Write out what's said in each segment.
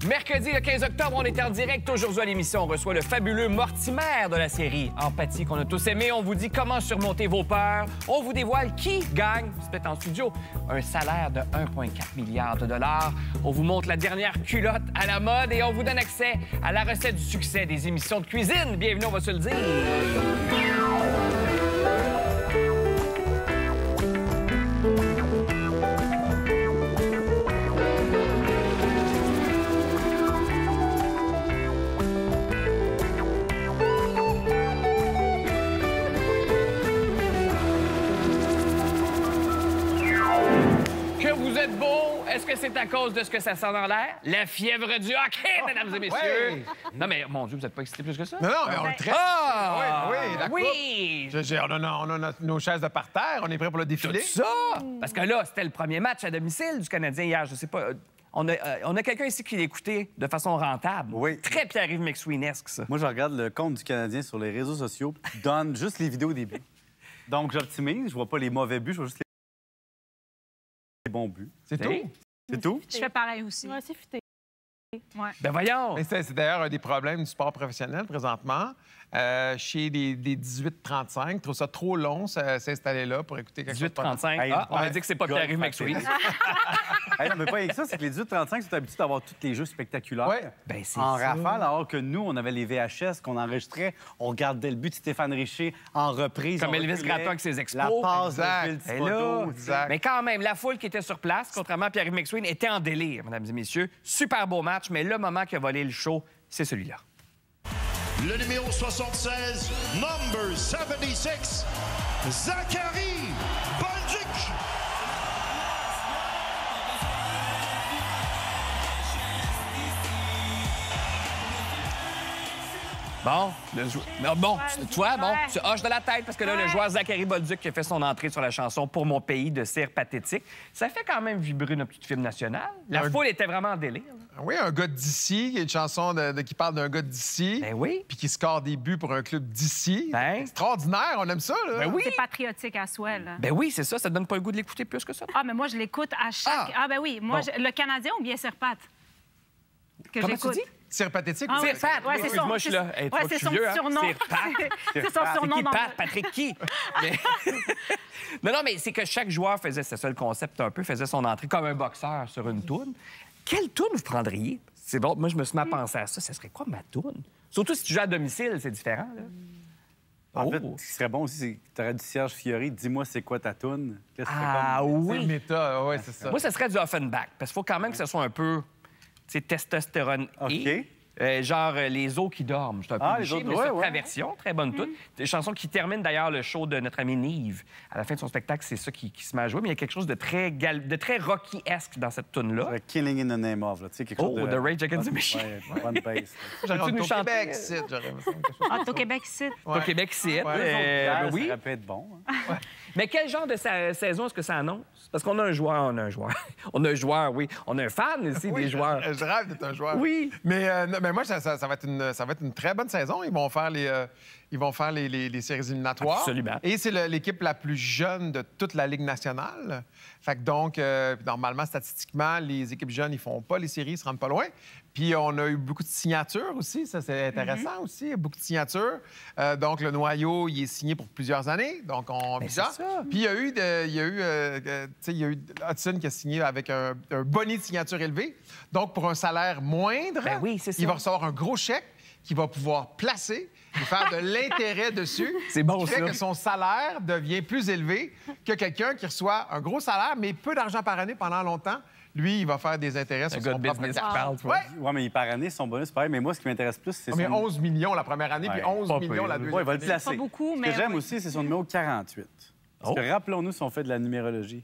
Mercredi, le 15 octobre, on est en direct. Aujourd'hui à l'émission, on reçoit le fabuleux Mortimer de la série Empathie qu'on a tous aimé. On vous dit comment surmonter vos peurs. On vous dévoile qui gagne, c'est peut-être en studio, un salaire de 1,4 milliard de dollars. On vous montre la dernière culotte à la mode et on vous donne accès à la recette du succès des émissions de cuisine. Bienvenue, on va se le dire. Vous êtes beau. Est-ce que c'est à cause de ce que ça sent dans l'air? La fièvre du hockey, mesdames et messieurs. Ouais. Non, mais mon Dieu, vous n'êtes pas excité plus que ça? Non, mais on est très... Ah! Oui, la oui! on a nos chaises de parterre, on est prêt pour le défilé. Tout ça! Parce que là, c'était le premier match à domicile du Canadien hier. Je sais pas. On a quelqu'un ici qui l'écoutait de façon rentable. Oui. Très Pierre-Yves McSweenesque, ça. Moi, je regarde le compte du Canadien sur les réseaux sociaux, puis donne juste les vidéos des buts. Donc, j'optimise, je vois pas les mauvais buts, je vois juste les bons buts. C'est tout? C'est tout? Je fais pareil aussi. Ouais, c'est futé. Ouais. Ben voyons! Mais c'est d'ailleurs un des problèmes du sport professionnel présentement. Chez des 18-35, je trouve ça trop long, s'installer là pour écouter quelque chose. 18-35. Hey, Ah, on a ouais. dit que c'est pas Pierre-Yves McSweenesque. Hey, non, mais pas avec ça, c'est que les 18-35 sont habitués d'avoir tous les jeux spectaculaires. Ouais. Ben c'est En ça. rafale, alors que nous, on avait les VHS qu'on enregistrait, on regardait le but de Stéphane Richer en reprise. Comme on Elvis reculait, Gratton avec ses expos. La passe Exact. de Phil Et Thibodeau, là, exact. mais quand même, la foule qui était sur place, contrairement à Pierre-Yves McSween, était en délire, mesdames et messieurs. Super beau match, mais le moment qui a volé le show, c'est celui-là. Le numéro 76, number 76, Zachary Bolduc. Bon, bon, toi, bon, Ouais. tu hoches de la tête parce que là, le Ouais. joueur Zachary Bolduc qui a fait son entrée sur la chanson Pour mon pays de cire pathétique, ça fait quand même vibrer notre petit film national. La foule était vraiment en délire. Là. Oui, un gars d'ici, qui est une chanson qui parle d'un gars d'ici, Ben oui. puis qui score des buts pour un club d'ici. Ben. Extraordinaire, on aime ça, là. Ben oui. C'est patriotique à soi, là. Ben oui, c'est ça, ça te donne pas le goût de l'écouter plus que ça. Ah, mais moi, je l'écoute à chaque... Ah, ben oui. Moi, Bon. le Canadien ou bien Serpat? Que Comment tu j'écoute. dis? Cire pathétique. Ah, ou- oui. C'est Pat. Ouais, c'est son- Excuse-moi, je suis là. Hey, toi, ouais, je c'est suis son vieux, hein? surnom. C'est Pat. C'est son C'est surnom. qui, dans Pat? le- Patrick qui? Mais- non, mais c'est que chaque joueur faisait, c'est ça le concept un peu, faisait son entrée comme un boxeur sur une toune. Quelle toune vous prendriez? C'est bon, moi, je me suis mis à penser à ça. Ça serait quoi ma toune? Surtout si tu joues à domicile, c'est différent, là. En fait, Oh. ce qui serait bon aussi, c'est que tu aurais du Serge Fiori, dis-moi c'est quoi ta toune. Là, ce serait Ah comme- C'est le oui! méta, oui, c'est ça. Moi, ça serait du Offenbach, parce qu'il faut quand même que ce soit un peu, tu sais, testostérone OK. genre les os qui dorment. C'est un peu Ah, les cliché, os, mais ouais, c'est ouais. Traversion, très bonne toute. Des chansons qui terminent d'ailleurs le show de notre ami Nive. À la fin de son spectacle, c'est ça qui se met à jouer, mais il y a quelque chose de très, de très Rocky-esque dans cette tune-là. Killing in the Name of, là. Tu sais, quelque Oh, chose de... The Rage Against the Machine. Ouais, bonne bass. J'aurais Peux-tu nous au chanter? Québec, c'est, j'aurais aimé ça, quelque chose. Ah, t'es au Québec, ici. Au Québec, c'est Ben oui. Ça peut être bon. hein. Mais quel genre de saison est-ce que ça annonce? Parce qu'on a un joueur, on a un joueur, oui. On a un fan aussi Oui, des joueurs. Je rêve d'être un joueur. Oui. Mais, non, mais moi, ça va être une très bonne saison. Ils vont faire les séries éliminatoires. Absolument. Et c'est l'équipe la plus jeune de toute la Ligue nationale. Fait que donc, normalement, statistiquement, les équipes jeunes, ils font pas les séries, ils se rendent pas loin. Puis on a eu beaucoup de signatures aussi. Ça, c'est intéressant aussi. Beaucoup de signatures. Donc, le noyau, il est signé pour plusieurs années. Donc, on Ben, bizarre. c'est ça. Puis il y a eu, il y a eu Hudson qui a signé avec un boni de signature élevé. Donc, pour un salaire moindre, Ben oui, c'est ça. il va recevoir un gros chèque qu'il va pouvoir placer et faire de l'intérêt dessus. C'est bon, Ce qui fait ça. que son salaire devient plus élevé que quelqu'un qui reçoit un gros salaire, mais peu d'argent par année pendant longtemps. Lui, il va faire des intérêts sur gars son de propre business cash. qui parle, toi. Ouais. Ouais, mais par année, son bonus, pareil. Mais moi, ce qui m'intéresse plus, c'est Mais son... 11 millions la première année, puis Ouais, 11 pas millions pire. la deuxième Ouais, il va le année. placer. Pas beaucoup, Ce mais que j'aime oui. aussi, c'est son numéro 48. Parce Oh. que rappelons-nous si on fait de la numérologie.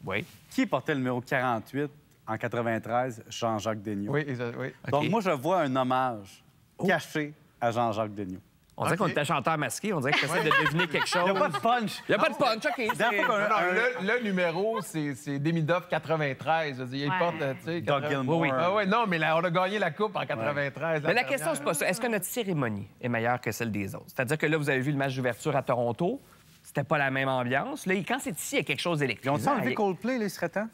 Oui. Qui portait le numéro 48 en 93? Jean-Jacques Daigneault. Oui, oui. Donc, OK. moi, je vois un hommage caché à Jean-Jacques Daigneault. On dirait qu'on OK. était chanteur masqué. On dirait que tu essaies de deviner quelque chose. Il n'y a pas de punch. Il n'y a pas de punch, OK. Dernière fois Non, le numéro, c'est Demidov 93. Je veux dire, il Ouais. porte, tu sais... Doug 80. Gilmour. Oui, oui. Ah oui, non, mais là, on a gagné la Coupe en 93. Mais la question, c'est pas ça. Est-ce que notre cérémonie est meilleure que celle des autres? C'est-à-dire que là, vous avez vu le match d'ouverture à Toronto. C'était pas la même ambiance. Là, quand c'est ici, il y a quelque chose Ils ont d'électrisant. enlevé Coldplay, là, il serait temps?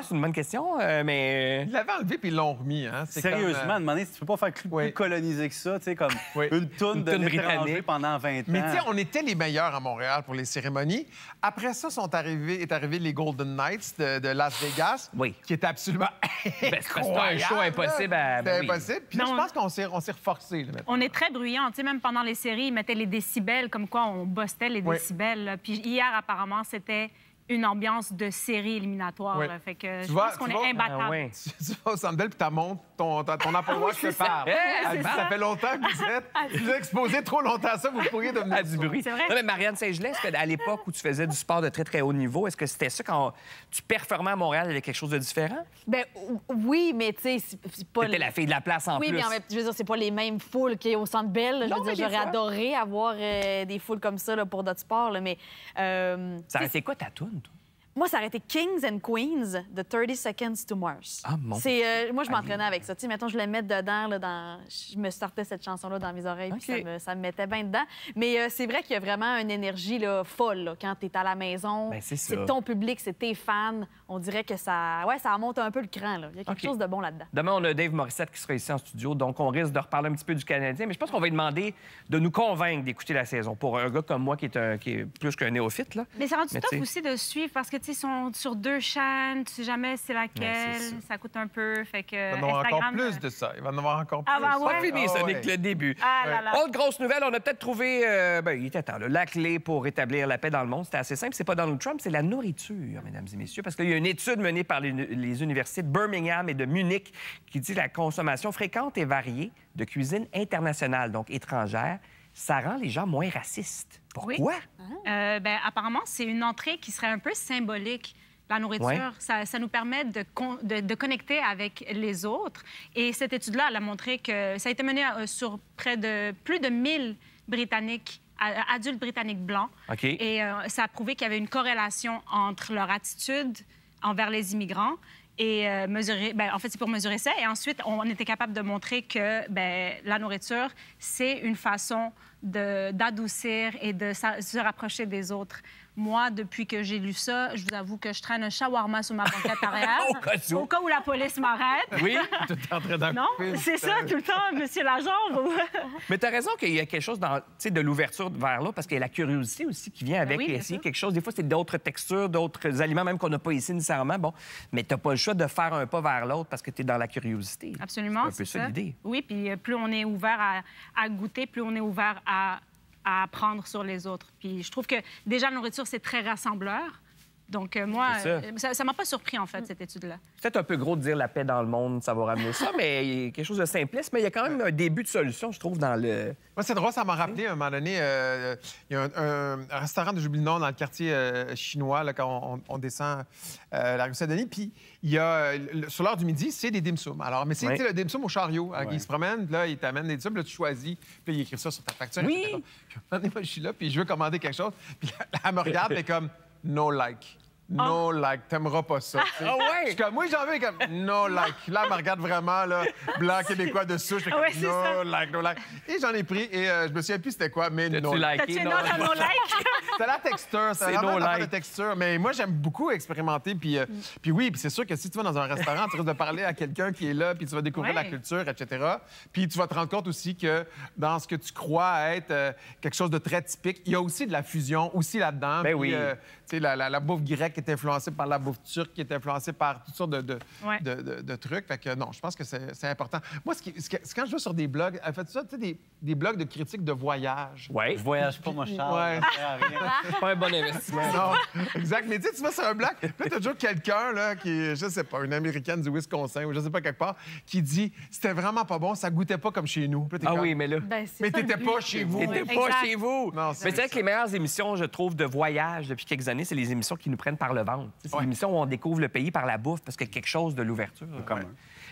C'est une bonne question, mais... Ils l'avaient enlevé puis ils l'ont remis. Hein? C'est Sérieusement, comme, demander si tu peux pas faire plus coloniser que ça, tu sais, comme une toune de toune l'étranger britannique. pendant 20 ans. Mais tu sais, on était les meilleurs à Montréal pour les cérémonies. Après ça, est arrivés les Golden Knights de Las Vegas, Oui. qui étaient absolument c'est un show impossible à... C'était oui. impossible. Puis là, Non, je pense qu'on s'est reforcé. Là, maintenant. On est très bruyants. Tu sais, même pendant les séries, ils mettaient les décibels, comme quoi on boostait les Oui. décibels. Là. Puis hier, apparemment, c'était une ambiance de série éliminatoire. Oui. Là. Fait que je vois- pense qu'on tu est vois- imbattable. Ah, ouais. Tu vas au Centre Bell puis tu montes ton Apple Watch te parle. Elle dit, ça fait longtemps que vous êtes exposé trop longtemps à ça, vous pourriez devenir À du bruit. C'est vrai. Non, mais Marianne Saint-Gelais, est-ce qu'à l'époque où tu faisais du sport de très, très haut niveau, est-ce que c'était ça quand tu performais à Montréal avec quelque chose de différent? Ben oui, mais tu sais, c'est pas... T'étais la fille de la place en Oui, plus. mais en même, je veux dire, c'est pas les mêmes foules qu'il y a au Centre Bell. là. Je Non, veux mais dire, des j'aurais fois. adoré avoir des foules comme ça là, pour d'autres sports, là, mais... Ça aurait été quoi ta toune, toi? Moi, ça aurait été Kings and Queens de 30 Seconds to Mars. Ah, mon Moi, je m'entraînais avec ça. Tu sais, mettons, je le mets dedans, là, je me sortais cette chanson-là dans mes oreilles, puis OK. ça me mettait bien dedans. Mais c'est vrai qu'il y a vraiment une énergie là, folle là, quand tu es à la maison. Ben, c'est ça. ton public, c'est tes fans. On dirait que ça monte un peu le cran. Là. Il y a quelque OK. chose de bon là-dedans. Demain, on a Dave Morissette qui sera ici en studio, donc on risque de reparler un petit peu du Canadien, mais je pense qu'on va lui demander de nous convaincre d'écouter la saison. Pour un gars comme moi qui est plus qu'un néophyte, là. Mais c'est rendu Mais top tu sais- aussi de suivre parce que, tu sais, ils sont sur 2 chaînes, tu sais jamais c'est laquelle, c'est ça. ça coûte un peu, fait que Il va en avoir encore Instagram... plus de ça. Il va en avoir encore plus. Ah, ben ouais. Pas fini, ça n'est que le début. Ah là là. Autre grosse nouvelle, on a peut-être trouvé, il était temps, là, la clé pour rétablir la paix dans le monde. C'était assez simple, c'est pas Donald Trump, c'est la nourriture, mesdames et messieurs, parce qu'il y a une étude menée par les universités de Birmingham et de Munich qui dit que la consommation fréquente et variée de cuisine internationale, donc étrangère, ça rend les gens moins racistes. Pourquoi? Oui. Ben, apparemment, c'est une entrée qui serait un peu symbolique. La nourriture, Ouais. ça nous permet de connecter avec les autres. Et cette étude-là, elle a montré que ça a été mené sur plus de 1000 Britanniques, adultes britanniques blancs. OK. Et ça a prouvé qu'il y avait une corrélation entre leur attitude envers les immigrants et mesurer... Ben, en fait, c'est pour mesurer ça. Et ensuite, on était capable de montrer que la nourriture, c'est une façon d'adoucir et de se rapprocher des autres. Moi, depuis que j'ai lu ça, je vous avoue que je traîne un shawarma sur ma banquette arrière. Au cas où la police m'arrête. Oui, Tu es en train d'en Non, couper, c'est ça, tout le temps, monsieur l'agent. mais tu as raison qu'il y a quelque chose dans, tu sais, de l'ouverture vers là, parce qu'il y a la curiosité aussi qui vient avec oui, bien essayer sûr. quelque chose. Des fois, c'est d'autres textures, d'autres aliments, même qu'on n'a pas ici nécessairement. Bon, mais tu n'as pas le choix de faire un pas vers l'autre parce que tu es dans la curiosité. Absolument, C'est un peu ça l'idée. Oui, puis plus on est ouvert à goûter, plus on est ouvert à apprendre sur les autres. Puis je trouve que déjà, la nourriture, c'est très rassembleur. Donc moi, C'est ça m'a pas surpris, en fait, cette étude-là. C'est peut-être un peu gros de dire la paix dans le monde, ça va ramener ça, mais il y a quelque chose de simpliste, mais il y a quand même un début de solution, je trouve, dans le... Moi, c'est drôle, ça m'a rappelé, à un moment donné, il y a un restaurant de Jubilon dans le quartier chinois, là, quand on descend la rue Saint-Denis, puis il y a, sur l'heure du midi, c'est des dim sum. Alors, mais c'est Oui. tu sais, le dim sum au chariot. Alors, il se promène, puis là, il t'amène des dim sum, puis là, tu choisis, puis il écrit ça sur ta facture. Oui. etc. Puis, à un moment donné, moi, je suis là, puis je veux commander quelque chose, puis là, elle me regarde, mais comme « no like ». No like, t'aimeras pas ça. tu sais. Ah ouais? Je suis comme, moi, j'ai envie comme no like. Là, elle me regarde vraiment, là, blanc québécois de souche. Je fais comme, Ouais, c'est no like, no like. Et j'en ai pris, et je me souviens plus c'était quoi, mais no Tu like. liké? T'as-tu Non, un autre like? C'est la texture, c'est C'est vraiment no une affaire like. de texture. Mais moi, j'aime beaucoup expérimenter. Puis oui, puis c'est sûr que si tu vas dans un restaurant, tu risques de parler à quelqu'un qui est là, puis tu vas découvrir Ouais. la culture, etc. Puis tu vas te rendre compte aussi que dans ce que tu crois être quelque chose de très typique, il y a aussi de la fusion aussi là-dedans. Ben Puis, oui. tu sais, la bouffe grecque est influencée par la bouffe turque, qui est influencée par toutes sortes Ouais. de trucs. Fait que non, je pense que c'est important. Moi, c'est quand je vais sur des blogs, faites ça, tu sais, des blogs de critiques de voyage. Oui, Je voyage pas, moi, Charles. Ouais. Ça sert à rien. pas un bon investissement. Non, exact. Mais tu sais, tu vas sur un blog, puis là, t'as toujours quelqu'un, là, qui est, je sais pas, une Américaine du Wisconsin ou je sais pas quelque part, qui dit c'était vraiment pas bon, ça goûtait pas comme chez nous. Puis là, t'es Ah comme, oui, mais là... Ben, c'est Mais ça le t'étais but. pas chez vous. T'étais pas Exact. chez vous. Non, Mais c'est c'est vrai ça. que les meilleures émissions, je trouve, de voyage depuis quelques années, c'est les émissions qui nous prennent par le ventre. C'est Ouais. l'émission où on découvre le pays par la bouffe parce qu'il y a quelque chose de l'ouverture. commun.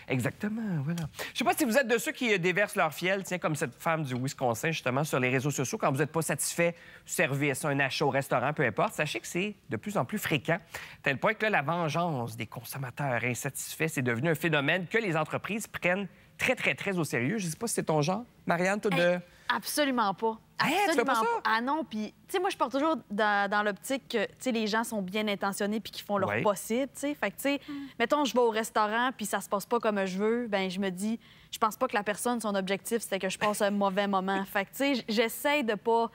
Exactement, voilà. Je sais pas si vous êtes de ceux qui déversent leur fiel, tiens, comme cette femme du Wisconsin, justement, sur les réseaux sociaux, quand vous n'êtes pas satisfait du service, un achat au restaurant, peu importe. Sachez que c'est de plus en plus fréquent, tel point que là, la vengeance des consommateurs insatisfaits, c'est devenu un phénomène que les entreprises prennent très, très, très au sérieux. Je sais pas si c'est ton genre, Marianne, toi, de... Absolument pas. Hein, tu fais Absolument pas ça? Ah non, puis, tu sais, moi, je pars toujours dans l'optique que, tu sais, les gens sont bien intentionnés puis qu'ils font leur Ouais. possible, tu sais. Fait que, tu sais, mettons, je vais au restaurant puis ça se passe pas comme je veux, ben je me dis, je pense pas que la personne, son objectif, c'était que je passe un mauvais moment. Fait que, tu sais, j'essaie de pas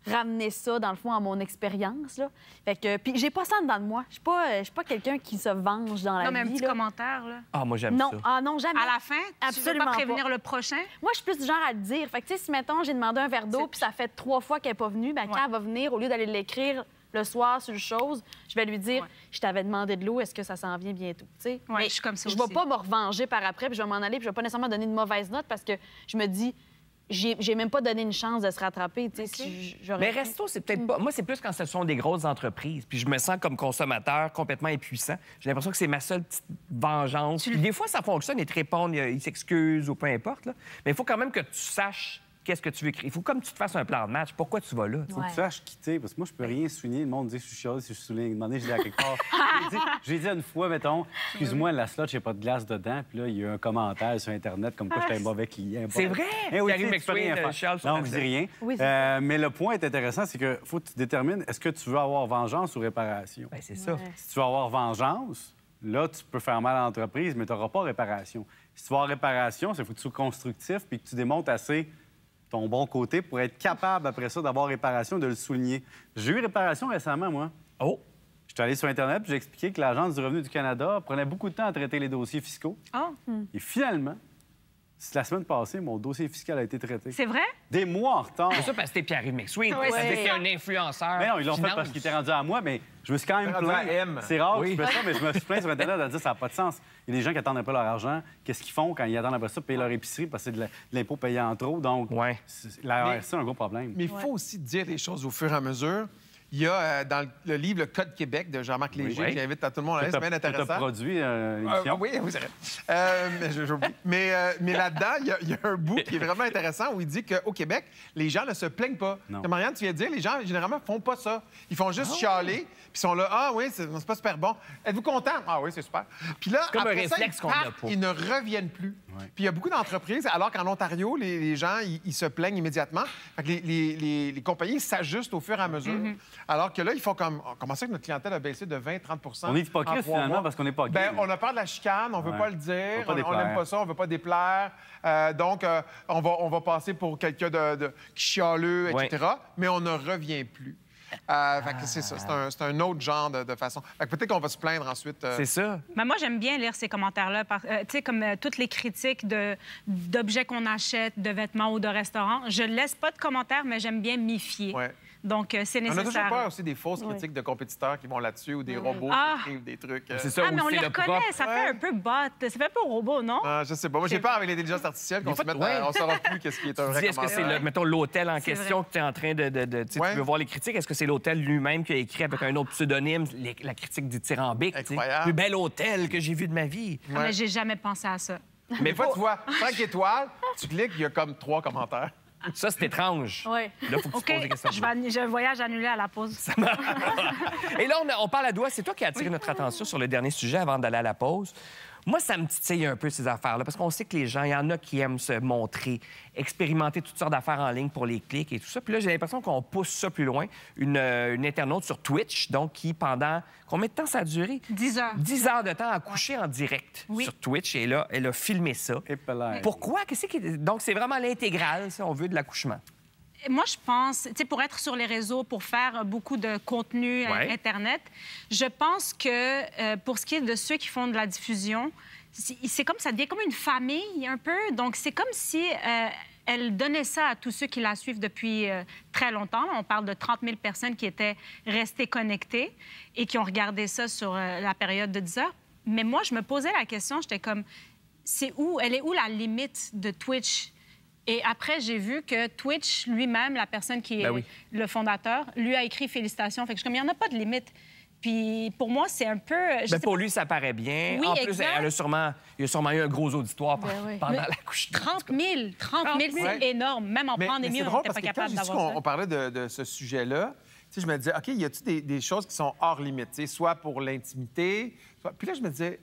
ramener ça, dans le fond, à mon expérience, là. Fait que, puis j'ai pas ça dedans de moi. Je suis pas quelqu'un qui se venge dans la Non, mais un vie, petit là. commentaire, là. Ah, moi, j'aime Non, ça. ah non, jamais. À la fin, tu veux Absolument pas pas. prévenir le prochain? Moi, je suis plus du genre à le dire. Fait que, tu sais, si, mettons, j'ai demandé un verre d'eau, puis ça fait 3 fois qu'elle n'est pas venue, ben quand Ouais. elle va venir, au lieu d'aller l'écrire le soir sur le chose, je vais lui dire, Ouais. je t'avais demandé de l'eau, est-ce que ça s'en vient bientôt? Tu sais? Ouais, Mais je suis comme ça Je vais aussi. pas me revenger par après, puis je vais m'en aller, puis je vais pas nécessairement donner une mauvaise note parce que je me dis, j'ai même pas donné une chance de se rattraper. Tu sais, si j'aurais Mais pu- resto, c'est peut-être pas. Moi, c'est plus quand ce sont des grosses entreprises. Puis je me sens comme consommateur complètement impuissant. J'ai l'impression que c'est ma seule petite vengeance. Puis des fois, ça fonctionne, ils te répondent, ils s'excusent ou peu importe. Là. Mais il faut quand même que tu saches qu'est-ce que tu veux créer. Il faut comme tu te fasses un plan de match. Pourquoi tu vas là? tu sais? Faut que tu saches quitter, parce que moi, je peux rien souligner. Le monde dit que je suis chiale si je souligne. Demandez, je l'ai à quelque part. J'ai dit une fois, mettons, excuse-moi, la slot, j'ai pas de glace dedans. Puis là, il y a eu un commentaire sur Internet comme quoi j'étais un mauvais client. C'est vrai? Eh oui, Gary tu sais, tu peux rien McSwain, faire. chiale sur Non, la je dis slot. rien. Oui, c'est Mais le point est intéressant, c'est que faut que tu détermines, est-ce que tu veux avoir vengeance ou réparation? Ben, c'est ça. Si tu veux avoir vengeance, là, tu peux faire mal à l'entreprise, mais tu n'auras pas réparation. Si tu veux avoir réparation, il faut que tu sois constructif puis que tu démontres assez ton bon côté pour être capable, après ça, d'avoir réparation, de le souligner. J'ai eu réparation récemment, moi. Oh! Je suis allé sur Internet puis j'ai expliqué que l'Agence du revenu du Canada prenait beaucoup de temps à traiter les dossiers fiscaux. Oh, Et finalement, la semaine passée, mon dossier fiscal a été traité. c'est vrai? Des mois en retard. C'est ça parce que t'es Pierre-Yves McSwain. Ouais, Ça veut dire c'est que ça. t'es un influenceur. Mais non, ils l'ont fait finance. parce qu'il était rendu à moi, mais je me suis quand même Rendu plaint. à M. C'est rare Oui. que je fais ça, mais je me suis plaint sur Internet à dire que ça n'a pas de sens. Il y a des gens qui attendent un peu leur argent. Qu'est-ce qu'ils font quand ils attendent après ça pour payer leur épicerie parce que c'est de l'impôt payé en trop? Donc, Ouais. la Mais- RSC a un gros problème. Mais il faut aussi dire les choses au fur et à mesure. Il y a dans le livre Le Code Québec de Jean-Marc Léger, Oui. que j'invite à tout le monde à lire, c'est bien Tu as intéressant. produit l'émission. Oui, oui, c'est vrai. Mais j'oublie. Mais là-dedans, il y a un bout qui est vraiment intéressant où il dit qu'au Québec, les gens ne se plaignent pas. Non. Comme Marianne, tu viens de dire, les gens, généralement, font pas ça. Ils font juste chialer, puis ils sont là, ah oui, c'est pas super bon. Êtes-vous content? Ah oui, c'est super. Puis là, comme un après ça, réflexe ils qu'on a partent, pas. ils ne reviennent plus. Ouais. Puis il y a beaucoup d'entreprises, alors qu'en Ontario, les gens, ils se plaignent immédiatement. Fait que les compagnies s'ajustent au fur et à mesure. Alors que là, ils font comme, comment ça que notre clientèle a baissé de 20-30 On est hypocrite, en 3 finalement, mois? parce qu'on n'est pas gay. Ben, on a peur de la chicane, on veut Ouais. pas le dire, On veut pas on déplaire. n'aime pas ça, on veut pas déplaire. Donc, on va passer pour quelqu'un de chialeux, Ouais. etc. Mais on ne revient plus. Fait que c'est ça, c'est un autre genre de façon. Fait que peut-être qu'on va se plaindre ensuite. C'est ça. Mais moi, j'aime bien lire ces commentaires-là. Tu sais, comme toutes les critiques d'objets qu'on achète, de vêtements ou de restaurants. Je laisse pas de commentaires, mais j'aime bien m'y fier. Ouais. Donc, c'est On a toujours nécessaire. peur aussi des fausses critiques de compétiteurs qui vont là-dessus ou des robots Ah. qui écrivent des trucs. C'est ça, Ah, mais ou on c'est les le reconnaît. propre. Ça fait Ouais. un peu bot. Ça fait un peu robot, non? Je sais pas. Moi, j'ai peur avec l'intelligence artificielle qu'on Des se fois, mette ouais. on saura plus qu'est-ce qui est un vrai Dis, est-ce que c'est, commentaire. mettons, l'hôtel en C'est question vrai. que tu es en train de tu sais, Ouais. tu veux voir les critiques? Est-ce que c'est l'hôtel lui-même qui a écrit avec un autre pseudonyme la critique du dithyrambique? tu sais? Incroyable. Plus bel hôtel que j'ai vu de ma vie. Ah, mais j'ai jamais pensé à ça. Mais des fois, tu vois 5 étoiles, tu cliques, il y a comme 3 commentaires. Ça, c'est étrange. Ouais. Là, faut que tu OK, te poses des questions. j'ai un voyage annulé à la pause. Et là, on parle à doigt. C'est toi qui as attiré notre attention sur le dernier sujet avant d'aller à la pause. Moi, ça me titille un peu, ces affaires-là, parce qu'on sait que les gens, il y en a qui aiment se montrer, expérimenter toutes sortes d'affaires en ligne pour les clics et tout ça. Puis là, j'ai l'impression qu'on pousse ça plus loin. Une internaute sur Twitch, donc, qui, pendant... Combien de temps ça a duré? 10 heures. 10 heures de temps à coucher en direct Oui. sur Twitch. Et là, elle a filmé ça. Épelaire. Pourquoi? Qu'est-ce qui... Donc, c'est vraiment l'intégrale, si on veut, de l'accouchement. Moi, je pense, tu sais, pour être sur les réseaux, pour faire beaucoup de contenu Ouais. Internet, je pense que pour ce qui est de ceux qui font de la diffusion, c'est comme ça devient comme une famille un peu. Donc, c'est comme si elle donnait ça à tous ceux qui la suivent depuis très longtemps. On parle de 30 000 personnes qui étaient restées connectées et qui ont regardé ça sur la période de 10 heures. Mais moi, je me posais la question, j'étais comme, elle est où la limite de Twitch? Et après, j'ai vu que Twitch, lui-même, la personne qui est Ben oui. le fondateur, lui a écrit félicitations. Fait que je suis comme, il n'y en a pas de limite. Puis pour moi, c'est un peu... je Ben, sais pour lui, ça paraît bien. Oui, en plus, exact. il a sûrement eu un gros auditoire Ben oui. pendant Mais l'accouchement. 30 000, 30 000, c'est Ouais. énorme. Même en pandémie, c'est on drôle n'était parce pas que quand capable j'ai dit d'avoir ça. qu'on parlait de ce sujet-là, tu sais, je me disais, OK, y a-tu des choses qui sont hors limite, tu sais, soit pour l'intimité, puis là, je me disais,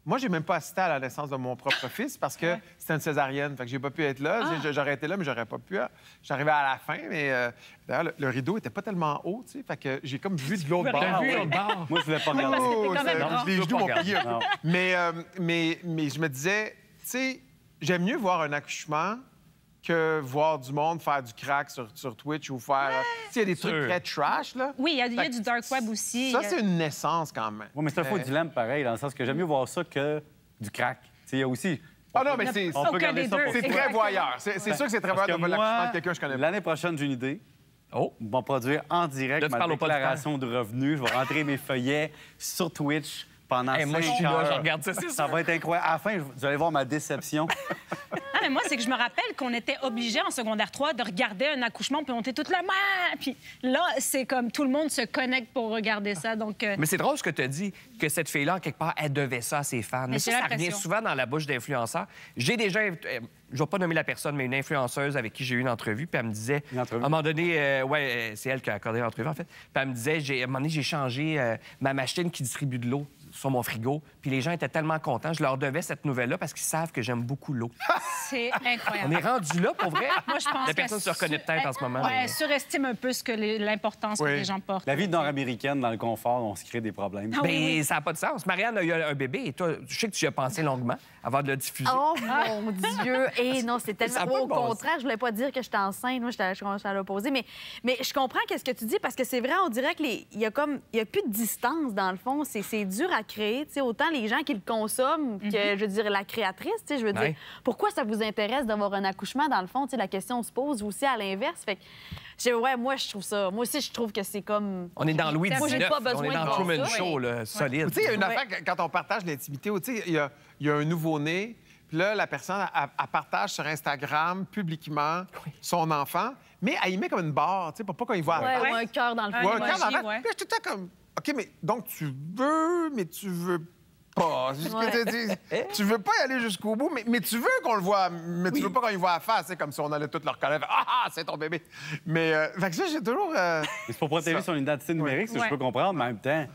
Moi, j'ai même pas assisté à la naissance de mon propre fils parce que c'était une césarienne. Fait que j'ai pas pu être là. J'aurais été là, mais j'aurais pas pu. J'arrivais à la fin, mais d'ailleurs, le rideau était pas tellement haut, tu sais. Fait que j'ai comme vu de l'autre bord. T'as vu l'autre bord? Moi, je voulais pas regarder. t'es quand même grand. Les genoux m'ont plié un Non. peu. Mais je me disais, tu sais, j'aime mieux voir un accouchement que voir du monde faire du crack sur Twitch ou faire... Tu sais, il y a des trucs Sûr. très trash, là. Oui, il y a Fait que du dark web aussi. Ça, c'est une naissance, quand même. Oui, mais c'est un faux dilemme pareil, dans le sens que j'aime mieux voir ça que du crack. Tu sais, il y a aussi. Ah non, mais c'est On peut Aucun garder des ça deux. pour c'est très Exactement. voyeur. C'est sûr que c'est très Parce voyeur de que voir l'accouchement moi, de quelqu'un que je connais pas. l'année prochaine, j'ai une idée. Oh! On va produire en direct Là, tu ma parles au producteur. déclaration de revenus. Je vais rentrer mes feuillets sur Twitch pendant Hey, moi, je 5 suis là, heures. je regarde ça, c'est Ça sûr. va être incroyable. À la fin, vous allez voir ma déception. Ah, mais moi, c'est que je me rappelle qu'on était obligés en secondaire 3 de regarder un accouchement, puis on était toute là. Puis là, c'est comme tout le monde se connecte pour regarder ça. Donc, Mais c'est drôle ce que tu as dit, que cette fille-là, quelque part, elle devait ça à ses fans. Mais j'ai ça revient l'impression. souvent dans la bouche d'influenceurs. J'ai déjà, je vais pas nommer la personne, mais une influenceuse avec qui j'ai eu une entrevue, puis elle me disait, Une entrevue? à un moment donné, c'est elle qui a accordé l'entrevue, en fait, puis elle me disait, à un moment donné, j'ai changé ma machine qui distribue de l'eau sur mon frigo, puis les gens étaient tellement contents. Je leur devais cette nouvelle-là parce qu'ils savent que j'aime beaucoup l'eau. c'est On incroyable. est rendu là, pour vrai. Moi, je pense La qu'elle personne se reconnaît peut-être en ce moment. Ouais, mais- elle surestime un peu l'importance que Oui. les gens portent. La vie nord-américaine, dans le confort, on se crée des problèmes. Ah oui, Ben, oui. ça n'a pas de sens. Marianne a eu un bébé et toi, je sais que tu y as pensé longuement avant de le diffuser. Oh mon Dieu! Et non, c'est Ça a tellement. pas de Au bon sens. contraire, je voulais pas dire que j'étais enceinte. Moi, je suis à l'opposé. Mais je comprends qu'est-ce que tu dis parce que c'est vrai, on dirait qu'il y a plus de distance dans le fond. C'est dur à créer. Tu sais, autant les gens qui le consomment que, je veux dire, la créatrice. Tu sais, je veux Ouais. dire, pourquoi ça vous intéresse d'avoir un accouchement dans le fond? Tu sais, la question se pose aussi à l'inverse. Fait que, ouais, moi, je trouve ça. Moi aussi, je trouve que c'est comme. On est dans Louis Moi, XIX. j'ai pas On besoin est de dans voir Truman ça. Show, là, solide. Tu sais, il y a une Ouais. affaire quand on partage l'intimité, tu sais, il y a un nouveau-né, puis là, la personne, elle partage sur Instagram publiquement son enfant, mais elle y met comme une barre, tu sais, pour pas qu'on y voit Ouais, la face. ou un cœur dans le Ouais, fond. Ouais, un emoji, cœur dans la face. ouais. Puis là, je suis tout le temps comme, OK, mais donc tu veux, mais tu veux pas. C'est ce que tu dis. Tu veux pas y aller jusqu'au bout, mais tu veux qu'on le voit, mais tu veux pas qu'on y voit la face. C'est comme si on allait tout leur reconnaître. Ah, c'est ton bébé. Mais, fait que ça, j'ai toujours... C'est pour protéger son identité numérique, ce que Ouais. je peux comprendre, mais en même temps,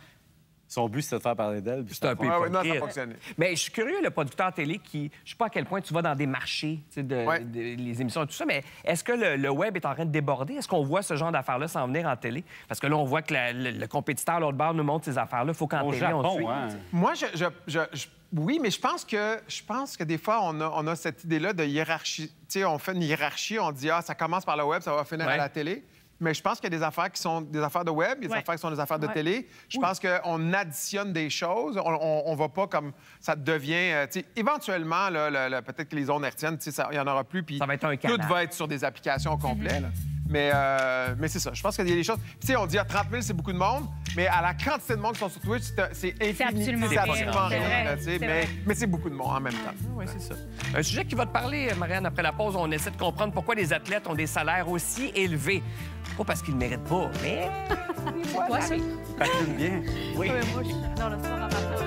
son but, c'est de faire parler d'elle. puis C'est un peu Ouais, ouais, non, ça hypocrite. fonctionnait. Mais je suis curieux, le producteur télé qui... Je sais pas à quel point tu vas dans des marchés, tu sais, Ouais. les émissions et tout ça, mais est-ce que le web est en train de déborder? Est-ce qu'on voit ce genre d'affaires-là s'en venir en télé? Parce que là, on voit que le compétiteur à l'autre bord nous montre ces affaires-là. Il faut qu'en Au télé, on suive. Japon, hein? Moi, oui, mais je pense que des fois, on a cette idée-là de hiérarchie. Tu sais, on fait une hiérarchie, on dit, ah, ça commence par le web, ça va finir Ouais. à la télé. Mais je pense qu'il y a des affaires qui sont des affaires de web, il y a des Ouais. affaires qui sont des affaires de Ouais. télé. Je pense qu'on additionne des choses. On va pas comme ça devient. Tu sais, éventuellement, là, peut-être que les zones hertziennes, tu sais, il y en aura plus. Puis Ça va être un tout canal. va être sur des applications complètes. là. Mais c'est ça. Je pense qu'il y a des choses. Puis, tu sais, on dit à 30 000, c'est beaucoup de monde, mais à la quantité de monde qui sont sur Twitch, c'est infini. absolument C'est rien. absolument C'est rien. vrai. là, tu sais, C'est mais vrai. c'est beaucoup de monde en même temps. Oui, c'est ça. Un sujet qui va te parler, Marianne, après la pause. On essaie de comprendre pourquoi les athlètes ont des salaires aussi élevés. Pas parce qu'ils ne méritent pas, mais... Quoi, ça? Patine bien. Oui. Moi, je... Non, là, c'est pas rapport.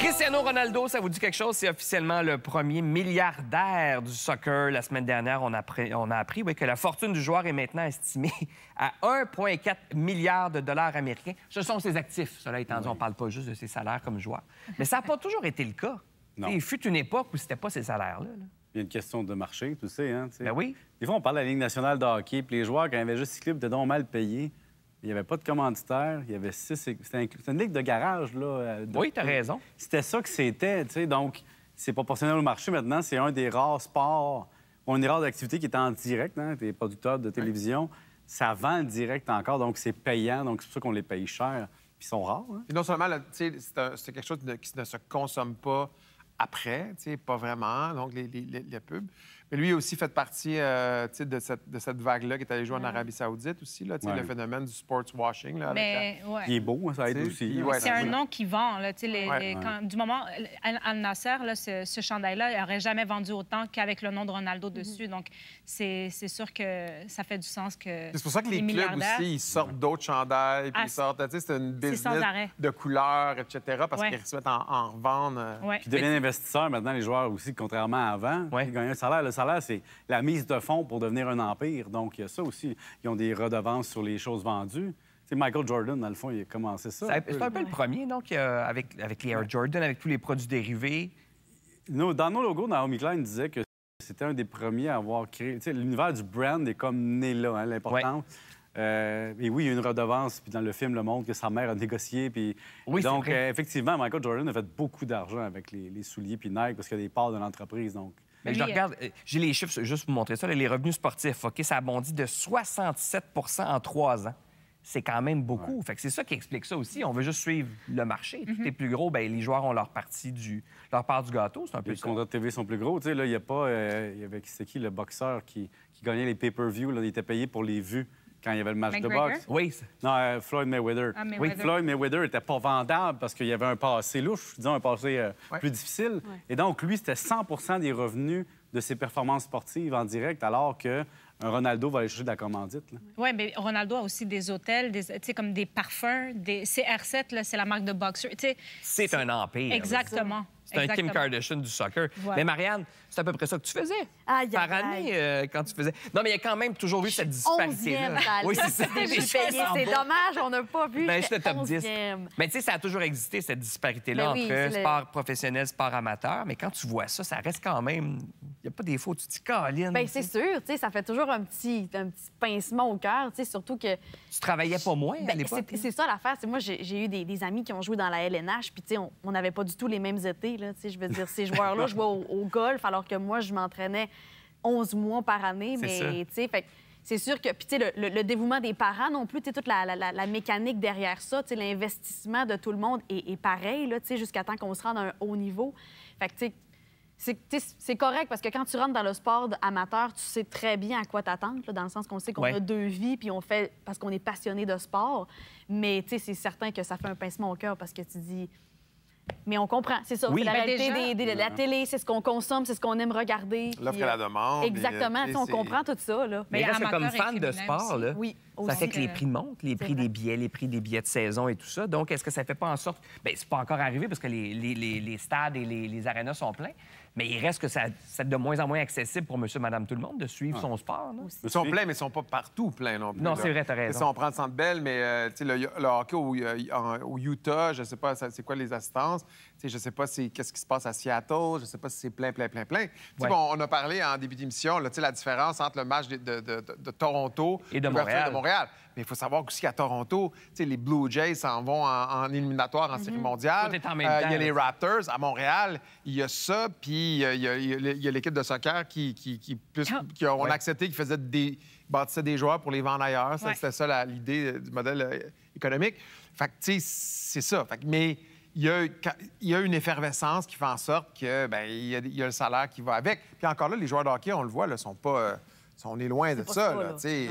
Cristiano Ronaldo, ça vous dit quelque chose? C'est officiellement le premier milliardaire du soccer. La semaine dernière, on a appris que la fortune du joueur est maintenant estimée à 1,4 milliard de dollars américains. Ce sont ses actifs. Cela étant dit, on ne parle pas juste de ses salaires comme joueur. Mais ça n'a pas toujours été le cas. Non. Il fut une époque où c'était pas ces salaires-là. là. Il y a une question de marché, tu sais. Hein, tu sais. Ben oui. Des fois, on parle de la Ligue nationale de hockey, puis les joueurs, quand ils avaient juste 6 clubs, étaient donc mal payés. Il n'y avait pas de commanditaire. Il y avait 6... C'était une ligue de garage, là. Oui, tu as raison. C'était ça que c'était, tu sais. Donc, c'est proportionnel au marché maintenant. C'est un des rares sports, une rare d'activité qui est en direct, hein, des producteurs de télévision. Ça vend en direct encore, donc c'est payant. Donc, c'est pour ça qu'on les paye cher. Puis ils sont rares. Hein? Et non seulement, là, c'est quelque chose qui ne se consomme pas après, pas vraiment, donc les pubs. Mais lui a aussi fait partie de cette vague-là qui est allé jouer en Arabie Saoudite aussi, là, Ouais. le phénomène du sports washing. Là, Mais, avec ouais. Il est beau, hein, ça aide T'sais, aussi. puis, hein. ouais, C'est un voilà. nom qui vend. Là, Ouais. du moment, Al-Nasser, là, ce chandail-là, il n'aurait jamais vendu autant qu'avec le nom de Ronaldo dessus. Donc, c'est sûr que ça fait du sens que. C'est pour ça que les clubs milliardaires- aussi, ils sortent d'autres chandails, puis Ah, ils sortent, c'est une c'est sans business arrêt. de couleurs, etc., parce Ouais. qu'ils se mettent en revendre. Ouais. Puis ils deviennent investisseurs maintenant, les joueurs aussi, contrairement à avant. Ouais. Ils gagnent un salaire. Le salaire, c'est la mise de fonds pour devenir un empire. Donc, il y a ça aussi. Ils ont des redevances sur les choses vendues. Tu sais, Michael Jordan, dans le fond, il a commencé ça. C'est un peu le premier, donc, avec les Air Jordan, avec tous les produits dérivés. Dans nos logos, Naomi Klein disait que c'était un des premiers à avoir créé... Tu sais, l'univers du brand est comme né là, hein, l'important. Et oui, il y a une redevance, puis dans le film, le montre que sa mère a négocié. Puis... Oui, c'est donc, vrai. effectivement, Michael Jordan a fait beaucoup d'argent avec les souliers puis Nike parce qu'il y a des parts de l'entreprise. Donc, Mais je regarde, j'ai les chiffres juste pour vous montrer ça, là, les revenus sportifs, OK, ça a bondi de 67 en 3 ans. C'est quand même beaucoup. Fait que c'est ça qui explique ça aussi. On veut juste suivre le marché. Tout est plus gros, bien, les joueurs ont leur part du gâteau. C'est un peu les ça. contrats de TV sont plus gros. Tu sais, là, il n'y a pas... il y avait, c'est qui, le boxeur qui gagnait les pay-per-view? Là, il était payé pour les vues quand il y avait le match McGregor? de boxe. Oui, Non, Floyd Mayweather. Ah, Mayweather. Oui, Floyd Mayweather n'était pas vendable parce qu'il y avait un passé louche, disons un passé plus difficile. Et donc, lui, c'était 100 des revenus de ses performances sportives en direct, alors que un Ronaldo va aller chercher de la commandite. Là. Oui, mais Ronaldo a aussi des hôtels, comme des parfums. CR7, là, c'est la marque de boxeur. c'est un empire. Exactement. C'est un Kim Exactement. Kardashian du soccer. Ouais. Mais Marianne, c'est à peu près ça que tu faisais Aïe, par aïe, année quand tu faisais. Non, mais il y a quand même toujours eu cette disparité-là. 11e, ça Oui, c'est ça. je suis payée. C'est dommage, on n'a pas vu. Ben, je suis le top 10. 11e. Mais tu sais, ça a toujours existé, cette disparité-là Ben oui, entre c'est le- sport professionnel, sport amateur. Mais quand tu vois ça, ça reste quand même... Il n'y a pas des fois où tu te dis, Caroline, Bien, c'est sûr, tu sais, ça fait toujours un petit pincement au cœur, tu sais, surtout que... tu travaillais pas moins à Ben, l'époque. c'est ça l'affaire. C'est moi, j'ai eu des amis qui ont joué dans la LNH, puis tu sais, on n'avait pas du tout les mêmes étés, là, tu sais, je veux dire, ces joueurs-là jouaient au golf, alors que moi, je m'entraînais 11 mois par année, C'est ça. mais tu sais, fait que c'est sûr que, puis tu sais, le dévouement des parents non plus, tu sais, toute la mécanique derrière ça, tu sais, l'investissement de tout le monde est pareil, là, tu sais, jusqu'à temps qu'on se rende à un haut niveau. Fait que, tu sais, c'est correct parce que quand tu rentres dans le sport amateur, tu sais très bien à quoi t'attendre, là, dans le sens qu'on sait qu'on Ouais. a 2 vies puis on fait parce qu'on est passionné de sport. Mais tu sais, c'est certain que ça fait un pincement au cœur parce que tu dis. Mais on comprend, c'est ça. Oui. C'est la Ben, réalité déjà- de la télé, c'est ce qu'on consomme, c'est ce qu'on aime regarder. L'offre puis, et la demande. Exactement, puis, tu sais, on c'est- comprend tout ça. Là. Mais Mais reste que comme amateur et fan de féminin sport, aussi. là, Oui, ça aussi. fait que les prix montent, les prix vrai. des billets, les prix des billets de saison et tout ça. Donc, est-ce que ça fait pas en sorte... Bien, c'est pas encore arrivé parce que les stades et les arénas sont pleins, mais il reste que c'est de moins en moins accessible pour monsieur, madame, tout le monde de suivre son sport. là. Ils sont pleins, mais ils sont pas partout pleins non plus. Non, là. c'est vrai, t'as raison. Si on prend le Centre Bell, mais tu sais, le hockey au Utah, je sais pas c'est quoi les assistances. Tu sais, je sais pas qu'est-ce qui se passe à Seattle. Je sais pas si c'est plein. Tu sais, Ouais. on a parlé en début d'émission, là, tu sais, la différence entre le match de Toronto Et de l'ouverture Montréal. Mais il faut savoir aussi qu'à Toronto, tu sais, les Blue Jays s'en vont en éliminatoire en série mondiale. Tout est en même Il y temps, a les là. Raptors. À Montréal, il y a ça, puis il y a l'équipe de soccer qui ont accepté qu'ils bâtissaient des joueurs pour les vendre ailleurs. Ça, Ouais. C'était ça l'idée du modèle économique. Fait que, tu sais, c'est ça. Fait que, mais il y a une effervescence qui fait en sorte que ben il y a le salaire qui va avec. Puis encore là, les joueurs de hockey, on le voit, là, sont pas... on est loin de pas ça, ça, là. là. Tu sais,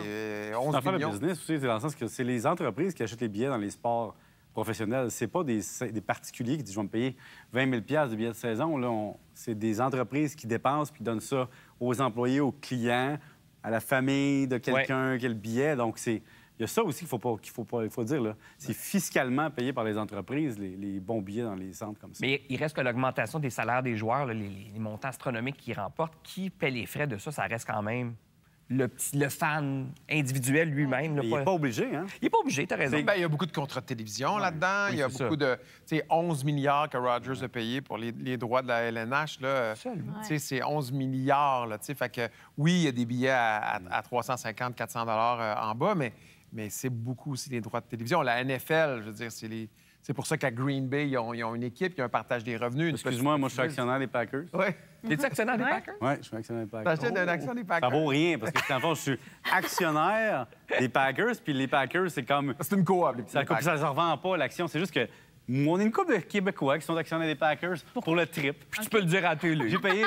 C'est 11 une affaire de millions. business aussi, c'est dans le sens que c'est les entreprises qui achètent les billets dans les sports professionnels. C'est pas des particuliers qui disent « je vais me payer 20 000 de billets de saison ». C'est des entreprises qui dépensent puis donnent ça aux employés, aux clients, à la famille de quelqu'un qui a le billet. Donc, c'est Il y a ça aussi qu'il faut dire. Là. C'est fiscalement payé par les entreprises, les bons billets dans les centres comme ça. Mais il reste que l'augmentation des salaires des joueurs, là, les montants astronomiques qu'ils remportent, qui paie les frais de ça? Ça reste quand même le fan individuel lui-même. Là, Il n'est pas obligé, hein? Il n'est pas obligé, t'as raison. Ben, il y a beaucoup de contrats de télévision là-dedans. Oui, Il y a c'est beaucoup de... Tu sais, 11 milliards que Rogers a payé pour les droits de la LNH. Là, Seulement. tu sais, c'est 11 milliards. Là, tu sais, fait que, oui, il y a des billets à 350, 400 en bas, mais c'est beaucoup aussi les droits de télévision. La NFL, je veux dire, c'est pour ça qu'à Green Bay, ils ont une équipe, il y a un partage des revenus. Excuse-moi, moi, je suis actionnaire des Packers. Oui. T'es-tu actionnaire des Packers? Oui, je suis actionnaire des Packers. T'achètes une action des Packers. Ça vaut rien, parce que, dans le fond, je suis actionnaire des Packers, puis les Packers, c'est comme... C'est une coop, les petits Ça Packers. ne se revend pas, l'action. C'est juste que on est une couple de Québécois qui sont actionnaires des Packers pour le trip. Puis tu peux le dire à télé. J'ai payé...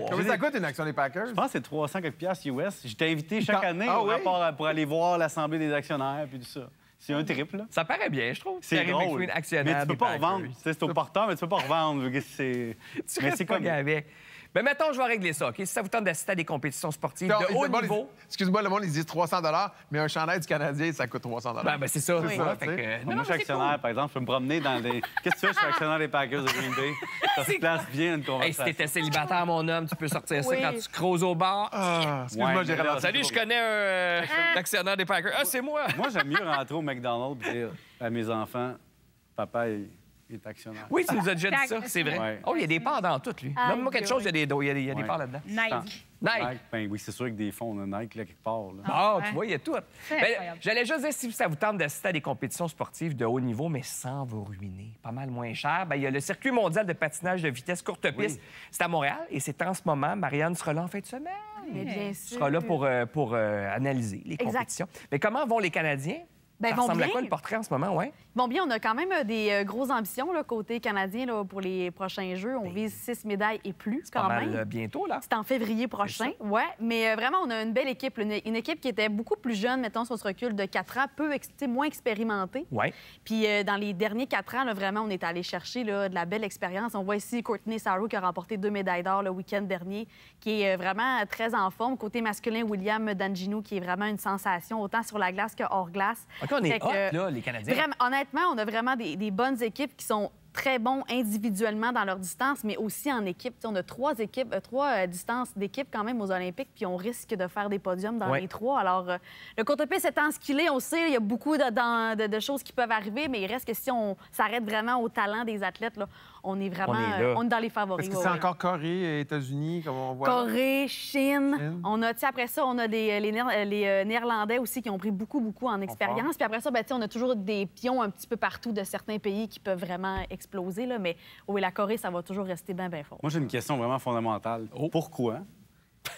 Combien ça coûte une action des Packers? Je pense que c'est 300 quelques piastres US. J'étais invité chaque année Ah au oui? rapport pour aller voir l'Assemblée des actionnaires, puis tout ça. C'est un trip, là. Ça paraît bien, je trouve. C'est Terry drôle. McSween, actionnaire Mais tu peux des pas Packers. revendre. Tu sais, c'est au porteur, mais tu peux pas revendre. Tu Mais restes c'est pas comme... avec. Mais mettons, je vais régler ça, OK? Si ça vous tente d'assister à des compétitions sportives Non, de haut le monde, niveau... excuse-moi, le monde, ils disent 300 mais un chandail du Canadien, ça coûte 300 Ben, c'est ça. C'est ça, Fait tu sais. que, Moi, non, je suis c'est actionnaire, cool. par exemple. Je peux me promener dans des... Qu'est-ce que tu fais? Je suis actionnaire des Packers de Green Bay. Ça se place bien une Hey, si conversation. t'étais célibataire, mon homme, tu peux sortir ça Oui. quand tu creuses au bar. Ah, excuse-moi, Ouais, j'ai mais là, relancé. Salut, je connais un actionnaire des Packers. Ah, c'est moi! Moi, j'aime mieux rentrer au McDonald's et dire à mes enfants, papa est actionnaire. Oui, tu nous as déjà dit ça, c'est vrai. Ouais. Oh, il y a des parts dans tout, lui. Nomme-moi quelque chose, il y a des Ouais. parts là-dedans. Nike. Nike. Ben oui, c'est sûr que des fonds, on a Nike là, quelque part. Là. Ah, tu vois, il y a tout. Ben, incroyable. J'allais juste dire, si ça vous tente d'assister à des compétitions sportives de haut niveau, mais sans vous ruiner, pas mal moins cher, ben, il y a le circuit mondial de patinage de vitesse courte piste. C'est à Montréal et c'est en ce moment. Marianne sera là en fin de semaine. Mais bien Elle sûr. sera là pour analyser les Exact. compétitions. Mais comment vont les Canadiens? Ben, Ça vont ressemble à bien. quoi le portrait en ce moment, ouais? Bon, bien, on a quand même des grosses ambitions là, côté canadien là, pour les prochains Jeux. On vise 6 médailles et plus, Pas quand mal même. bientôt, là. C'est en février prochain, ouais. Mais vraiment, on a une belle équipe, une équipe qui était beaucoup plus jeune, mettons, sur ce recul de 4 ans, moins expérimentée. Ouais. Puis dans les derniers 4 ans, là, vraiment, on est allé chercher là, de la belle expérience. On voit ici Courtney Sarro qui a remporté 2 médailles d'or le week-end dernier, qui est vraiment très en forme. Côté masculin, William D'Angino, qui est vraiment une sensation, autant sur la glace que hors glace. OK, on est Fait que, hot, là, les Canadiens. Vraiment, honnêtement, on a vraiment des bonnes équipes qui sont très bons individuellement dans leur distance, mais aussi en équipe. T'sais, on a 3 distances d'équipe quand même aux Olympiques, puis on risque de faire des podiums dans Ouais. les 3. Alors, le courte-piste étant ce qu'il est, on sait, il y a beaucoup de choses qui peuvent arriver, mais il reste que si on s'arrête vraiment au talent des athlètes, là, on est vraiment On est là. on est dans les favoris. Est-ce que ouais, c'est ouais. encore Corée et États-Unis, comme on voit? Corée, Chine. Chine. On a, après ça, on a les Néerlandais aussi qui ont pris beaucoup en expérience. Puis après ça, ben, on a toujours des pions un petit peu partout de certains pays qui peuvent vraiment exploser. Là. Mais oui, la Corée, ça va toujours rester bien fort. Moi, j'ai une question vraiment fondamentale. Pourquoi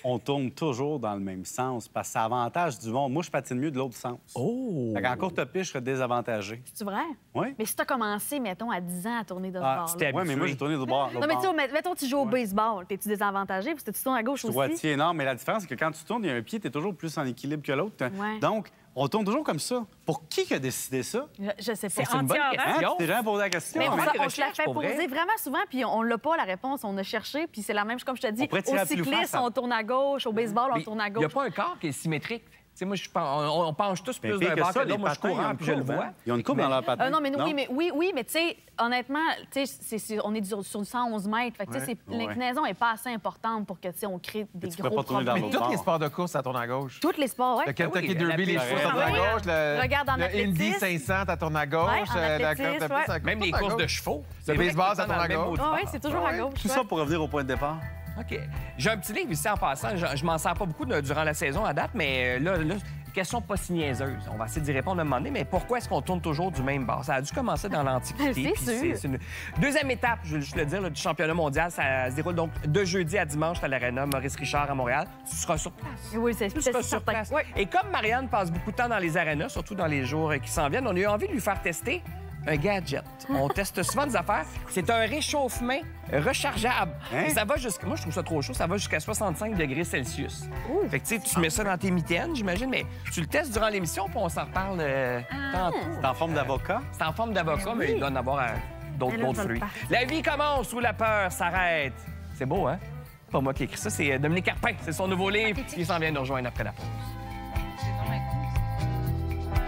on tourne toujours dans le même sens? Parce que c'est avantage du monde. Moi, je patine mieux de l'autre sens. Oh! En courte piste, je serais désavantagé. C'est vrai? Oui? Mais si tu as commencé, mettons, à 10 ans à tourner de ce Ah, bord-là. c'était- Oui, mais moi, j'ai tourné de bord. Non, mais tu sais, mettons, tu joues au baseball. T'es-tu désavantagé? Parce que tu tournes à gauche aussi. Droitier, non, mais la différence, c'est que quand tu tournes, il y a un pied, tu es toujours plus en équilibre que l'autre. Ouais. Donc, on tourne toujours comme ça. Pour qui a décidé ça? Je sais pas. C'est une bonne anti-horaire. Hein? question. Tu t'es jamais posé la question? Mais on on, fait ça, des on se la recherches, fait pour vrai. poser vraiment souvent, puis on l'a pas, la réponse. On a cherché, puis c'est la même chose, comme je te dis. On pourrait Au tirer à pile ou face, cycliste, ça. on tourne à gauche. Au baseball, on Mais tourne à il n'y a gauche. pas un corps qui est symétrique. Tu sais, moi, on penche tous Mais plus pire d'un que bord ça, que les l'autre. Moi, je patins, ils ont cours, une puis je le courbe, vois. hein? Ils ont une coupe dans leur patin. Non, mais oui, mais tu sais, honnêtement, tu sais, on est sur du 111 mètres. Fait que, tu sais, Ouais. l'inclinaison n'est pas assez importante pour que, tu sais, on crée des tu peux gros pas tourner dans problèmes. l'autre Tous les bord. sports de course, ça tourne à gauche. Tous les sports, oui. Le Kentucky oui, Derby, les la chevaux, piste, ça tourne à oui. gauche. Le Regarde en le Indy athlétisme. 500, ça tourne à gauche. Ouais, en la athlétisme, course de ouais. piste, ça Même tourne les à courses gauche. de chevaux. Le C'est vrai baseball, que ça tout le temps tourne à dans le même gauche. mot de Oui, c'est toujours à gauche. Tout ça pour revenir au point de départ. OK. J'ai un petit livre ici en passant. Je m'en sers pas beaucoup durant la saison à date, mais là, question pas si niaiseuse. On va essayer d'y répondre à un moment donné, mais pourquoi est-ce qu'on tourne toujours du même bord? Ça a dû commencer dans l'Antiquité. C'est puis sûr. une deuxième étape, je vais le dire, là, du championnat mondial. Ça se déroule donc de jeudi à dimanche à l'Arena Maurice Richard à Montréal. Tu seras sur place. Oui, c'est Tu seras sur certain. place. Oui. Et comme Marianne passe beaucoup de temps dans les arénas, surtout dans les jours qui s'en viennent, on a eu envie de lui faire tester un gadget. On teste souvent des affaires. C'est un réchauffement rechargeable. Hein? Et ça va jusqu'à... Moi, je trouve ça trop chaud. Ça va jusqu'à 65 degrés Celsius. Fait que, tu sais, tu mets ça dans tes mitaines, j'imagine, mais tu le testes durant l'émission, puis on s'en reparle tantôt. C'est en forme d'avocat. C'est en forme d'avocat, mais il doit en avoir d'autres Mais là, je vais le fruits. partir. La vie commence où la peur s'arrête. C'est beau, hein? C'est pas moi qui ai écrit ça, c'est Dominique Carpin. C'est son nouveau livre. Il s'en vient nous rejoindre après la pause. C'est vraiment cool.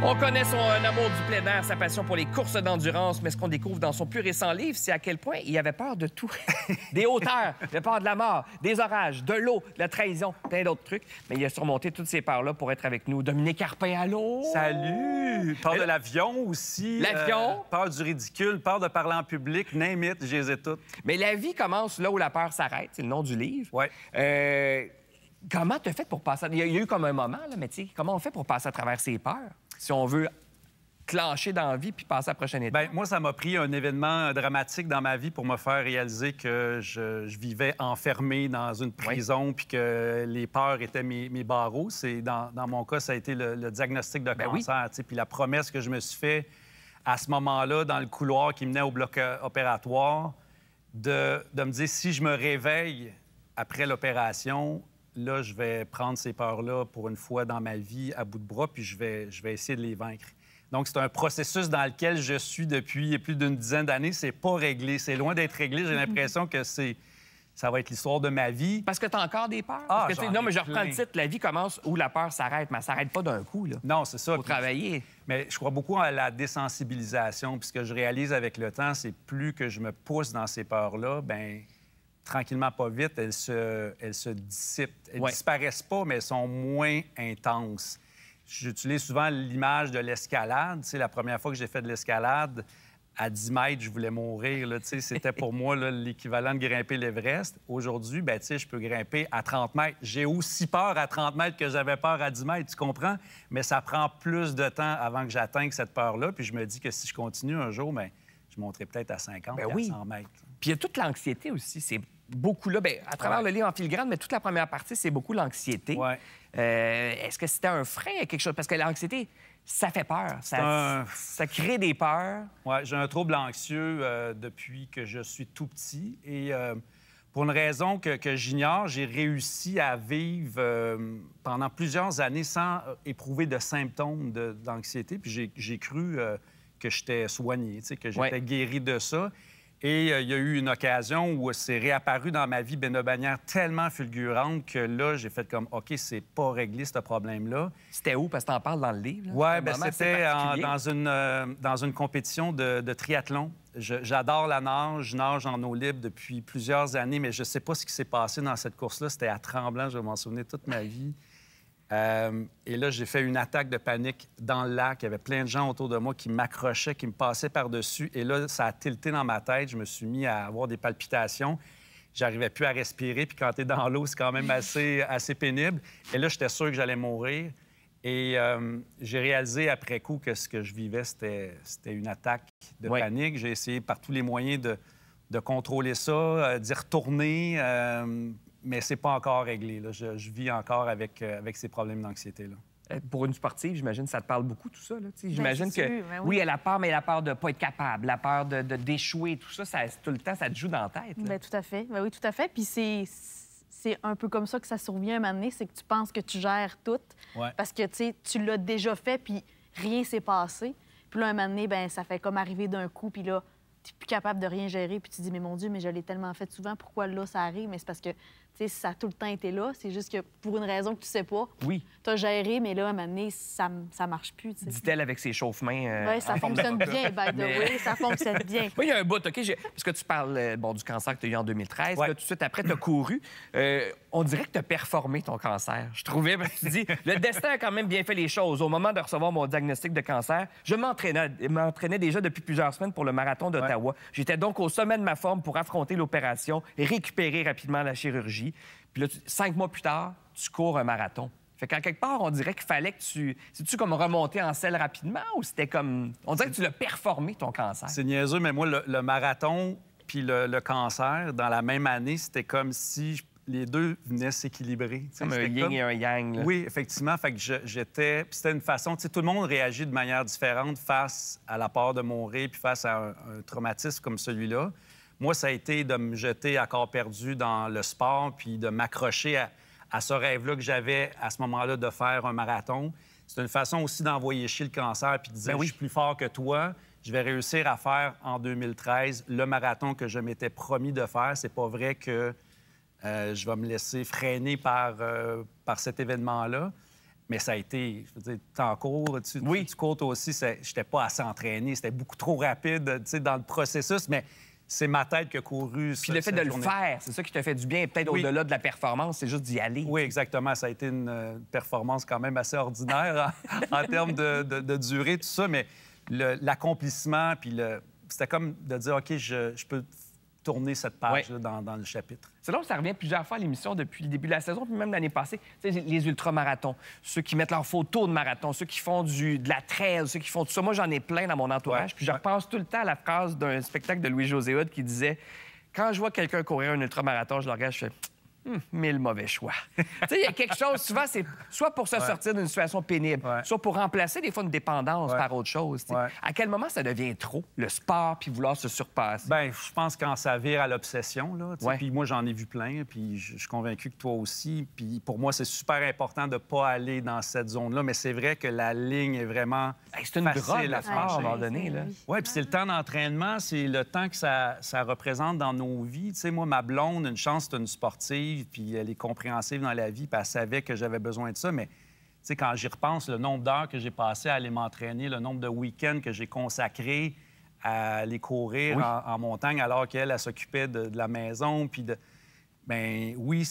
On connaît son amour du plein air, sa passion pour les courses d'endurance, mais ce qu'on découvre dans son plus récent livre, c'est à quel point il avait peur de tout. Des hauteurs, il avait peur de la mort, des orages, de l'eau, de la trahison, plein d'autres trucs. Mais il a surmonté toutes ces peurs-là pour être avec nous. Dominique Carpin, allô? Salut! Peur de l'avion aussi. L'avion? Peur du ridicule, peur de parler en public, name it, je les ai toutes. Mais la vie commence là où la peur s'arrête, c'est le nom du livre. Oui. Comment t'as fait pour passer... Il y a eu comme un moment, là, mais tu sais, comment on fait pour passer à travers ses peurs? Si on veut clencher dans la vie puis passer à la prochaine étape. Bien, moi, ça m'a pris un événement dramatique dans ma vie pour me faire réaliser que je vivais enfermé dans une prison puis que les peurs étaient mes barreaux. Dans mon cas, ça a été le diagnostic de cancer. Oui. Puis la promesse que je me suis fait à ce moment-là, dans le couloir qui menait au bloc opératoire, de me dire, si je me réveille après l'opération, là, je vais prendre ces peurs-là pour une fois dans ma vie à bout de bras, puis je vais essayer de les vaincre. Donc, c'est un processus dans lequel je suis depuis plus d'une dizaine d'années. C'est pas réglé. C'est loin d'être réglé. J'ai l'impression que ça va être l'histoire de ma vie. Parce que tu as encore des peurs? Ah, parce que, non, mais je reprends le titre. La vie commence où la peur s'arrête, mais elle s'arrête pas d'un coup, là. Non, c'est ça. Faut travailler. Mais je crois beaucoup à la désensibilisation. Puis ce que je réalise avec le temps, c'est plus que je me pousse dans ces peurs-là, bien... tranquillement, pas vite, elles se dissipent. Elles disparaissent pas, mais elles sont moins intenses. J'utilise souvent l'image de l'escalade. Tu sais, la première fois que j'ai fait de l'escalade, à 10 mètres, je voulais mourir. Là, tu sais, c'était pour moi là, l'équivalent de grimper l'Everest. Aujourd'hui, ben, tu sais, je peux grimper à 30 mètres. J'ai aussi peur à 30 mètres que j'avais peur à 10 mètres, tu comprends? Mais ça prend plus de temps avant que j'atteigne cette peur-là. Puis je me dis que si je continue un jour, bien, je monterai peut-être à 50, ben à 100 mètres. Puis il y a toute l'anxiété aussi. C'est beaucoup là. Bien, à travers le livre en filigrane, mais toute la première partie, c'est beaucoup l'anxiété. Ouais. Est-ce que c'était un frein à quelque chose? Parce que l'anxiété, ça fait peur. Ça crée des peurs. Oui, j'ai un trouble anxieux depuis que je suis tout petit. Et pour une raison que j'ignore, j'ai réussi à vivre pendant plusieurs années sans éprouver de symptômes d'anxiété. Puis j'ai cru que j'étais soigné, que j'étais guéri de ça. Et il y a eu une occasion où c'est réapparu dans ma vie d'une manière tellement fulgurante que là, j'ai fait comme, OK, c'est pas réglé, ce problème-là. C'était où? Parce que t'en parles dans le livre. Oui, bien, c'était dans une compétition de triathlon. J'adore la nage. Je nage en eau libre depuis plusieurs années, mais je sais pas ce qui s'est passé dans cette course-là. C'était à Tremblant, je vais m'en souvenir toute ma vie. Et là, j'ai fait une attaque de panique dans le lac. Il y avait plein de gens autour de moi qui m'accrochaient, qui me passaient par-dessus. Et là, ça a tilté dans ma tête. Je me suis mis à avoir des palpitations. J'arrivais plus à respirer. Puis quand tu es dans l'eau, c'est quand même assez pénible. Et là, j'étais sûr que j'allais mourir. Et j'ai réalisé après coup que ce que je vivais, c'était une attaque de panique. J'ai essayé par tous les moyens de contrôler ça, d'y retourner. Mais c'est pas encore réglé. Là. Je vis encore avec ces problèmes d'anxiété-là. Pour une sportive, j'imagine que ça te parle beaucoup, tout ça. J'imagine que, sûr, oui, elle a peur, mais elle a peur de ne pas être capable, la peur d'échouer, tout ça, tout le temps, ça te joue dans la tête. Bien, tout à fait. Bien, oui, tout à fait. Puis c'est un peu comme ça que ça survient un moment donné, c'est que tu penses que tu gères tout. Ouais. Parce que, tu sais, tu l'as déjà fait, puis rien s'est passé. Puis là, un moment donné, bien, ça fait comme arriver d'un coup, puis là, tu n'es plus capable de rien gérer, puis tu te dis, mais mon Dieu, mais je l'ai tellement fait souvent, pourquoi là, ça arrive? Mais c'est parce que, tu sais, ça a tout le temps été là. C'est juste que pour une raison que tu sais pas, oui, tu as géré, mais là, à un moment donné, ça marche plus. Dit-elle avec ses chauffe-mains. Oui, ça fonctionne bien, by the way. Ça fonctionne bien. Oui, il y a un bout, OK? Parce que tu parles du cancer que tu as eu en 2013. Ouais. Là, tout de suite après, tu as couru. On dirait que tu as performé ton cancer. Je trouvais, parce que tu dis, le destin a quand même bien fait les choses. Au moment de recevoir mon diagnostic de cancer, je m'entraînais déjà depuis plusieurs semaines pour le marathon d'Ottawa. Ouais. J'étais donc au sommet de ma forme pour affronter l'opération et récupérer rapidement la chirurgie. Puis là, 5 mois plus tard, tu cours un marathon. Fait qu'à quelque part, on dirait qu'il fallait que tu... C'est-tu comme remonter en selle rapidement ou c'était comme... On dirait que tu l'as performé, ton cancer. C'est niaiseux, mais moi, le marathon puis le cancer, dans la même année, c'était comme si les deux venaient s'équilibrer. Comme un yin et un yang. Là. Oui, effectivement. Fait que j'étais... Puis c'était une façon... Tu sais, tout le monde réagit de manière différente face à la peur de mourir puis face à un traumatisme comme celui-là. Moi, ça a été de me jeter à corps perdu dans le sport puis de m'accrocher à ce rêve-là que j'avais à ce moment-là de faire un marathon. C'est une façon aussi d'envoyer chier le cancer puis de dire, je suis plus fort que toi, je vais réussir à faire en 2013 le marathon que je m'étais promis de faire. C'est pas vrai que je vais me laisser freiner par cet événement-là. Mais ça a été, je veux dire, t'en cours, tu cours toi aussi, j'étais pas assez entraîné, c'était beaucoup trop rapide, tu sais, dans le processus, mais c'est ma tête qui a couru. Puis le fait de le faire, c'est ça qui t'a fait du bien, peut-être au-delà de la performance, c'est juste d'y aller. Oui, exactement. Ça a été une performance quand même assez ordinaire en termes de durée, tout ça, mais l'accomplissement, puis c'était comme de dire, OK, je peux tourner cette page dans le chapitre. C'est là où ça revient plusieurs fois à l'émission depuis le début de la saison, puis même l'année passée. Tu sais, les ultramarathons, ceux qui mettent leurs photos de marathon, ceux qui font de la trail, ceux qui font tout ça. Moi, j'en ai plein dans mon entourage. Puis je repense tout le temps à la phrase d'un spectacle de Louis-José Hood qui disait « Quand je vois quelqu'un courir un ultramarathon, je le regarde, je fais... » 1000 mauvais choix. Tu sais, il y a quelque chose, souvent, c'est soit pour se sortir d'une situation pénible, soit pour remplacer des fois une dépendance par autre chose. À quel moment ça devient trop, le sport, puis vouloir se surpasser? Bien, je pense quand ça vire à l'obsession, là. Puis moi, j'en ai vu plein, puis je suis convaincu que toi aussi. Puis pour moi, c'est super important de ne pas aller dans cette zone-là, mais c'est vrai que la ligne est vraiment c'est une drogue, le sport, à un moment donné. Oui, puis c'est le temps d'entraînement, c'est le temps que ça représente dans nos vies. Tu sais, moi, ma blonde, une chance, c'est une sportive, puis elle est compréhensive dans la vie, puis elle savait que j'avais besoin de ça, mais tu sais, quand j'y repense, le nombre d'heures que j'ai passé à aller m'entraîner, le nombre de week-ends que j'ai consacrés à aller courir en montagne alors qu'elle s'occupait de la maison, puis de... Bien, oui,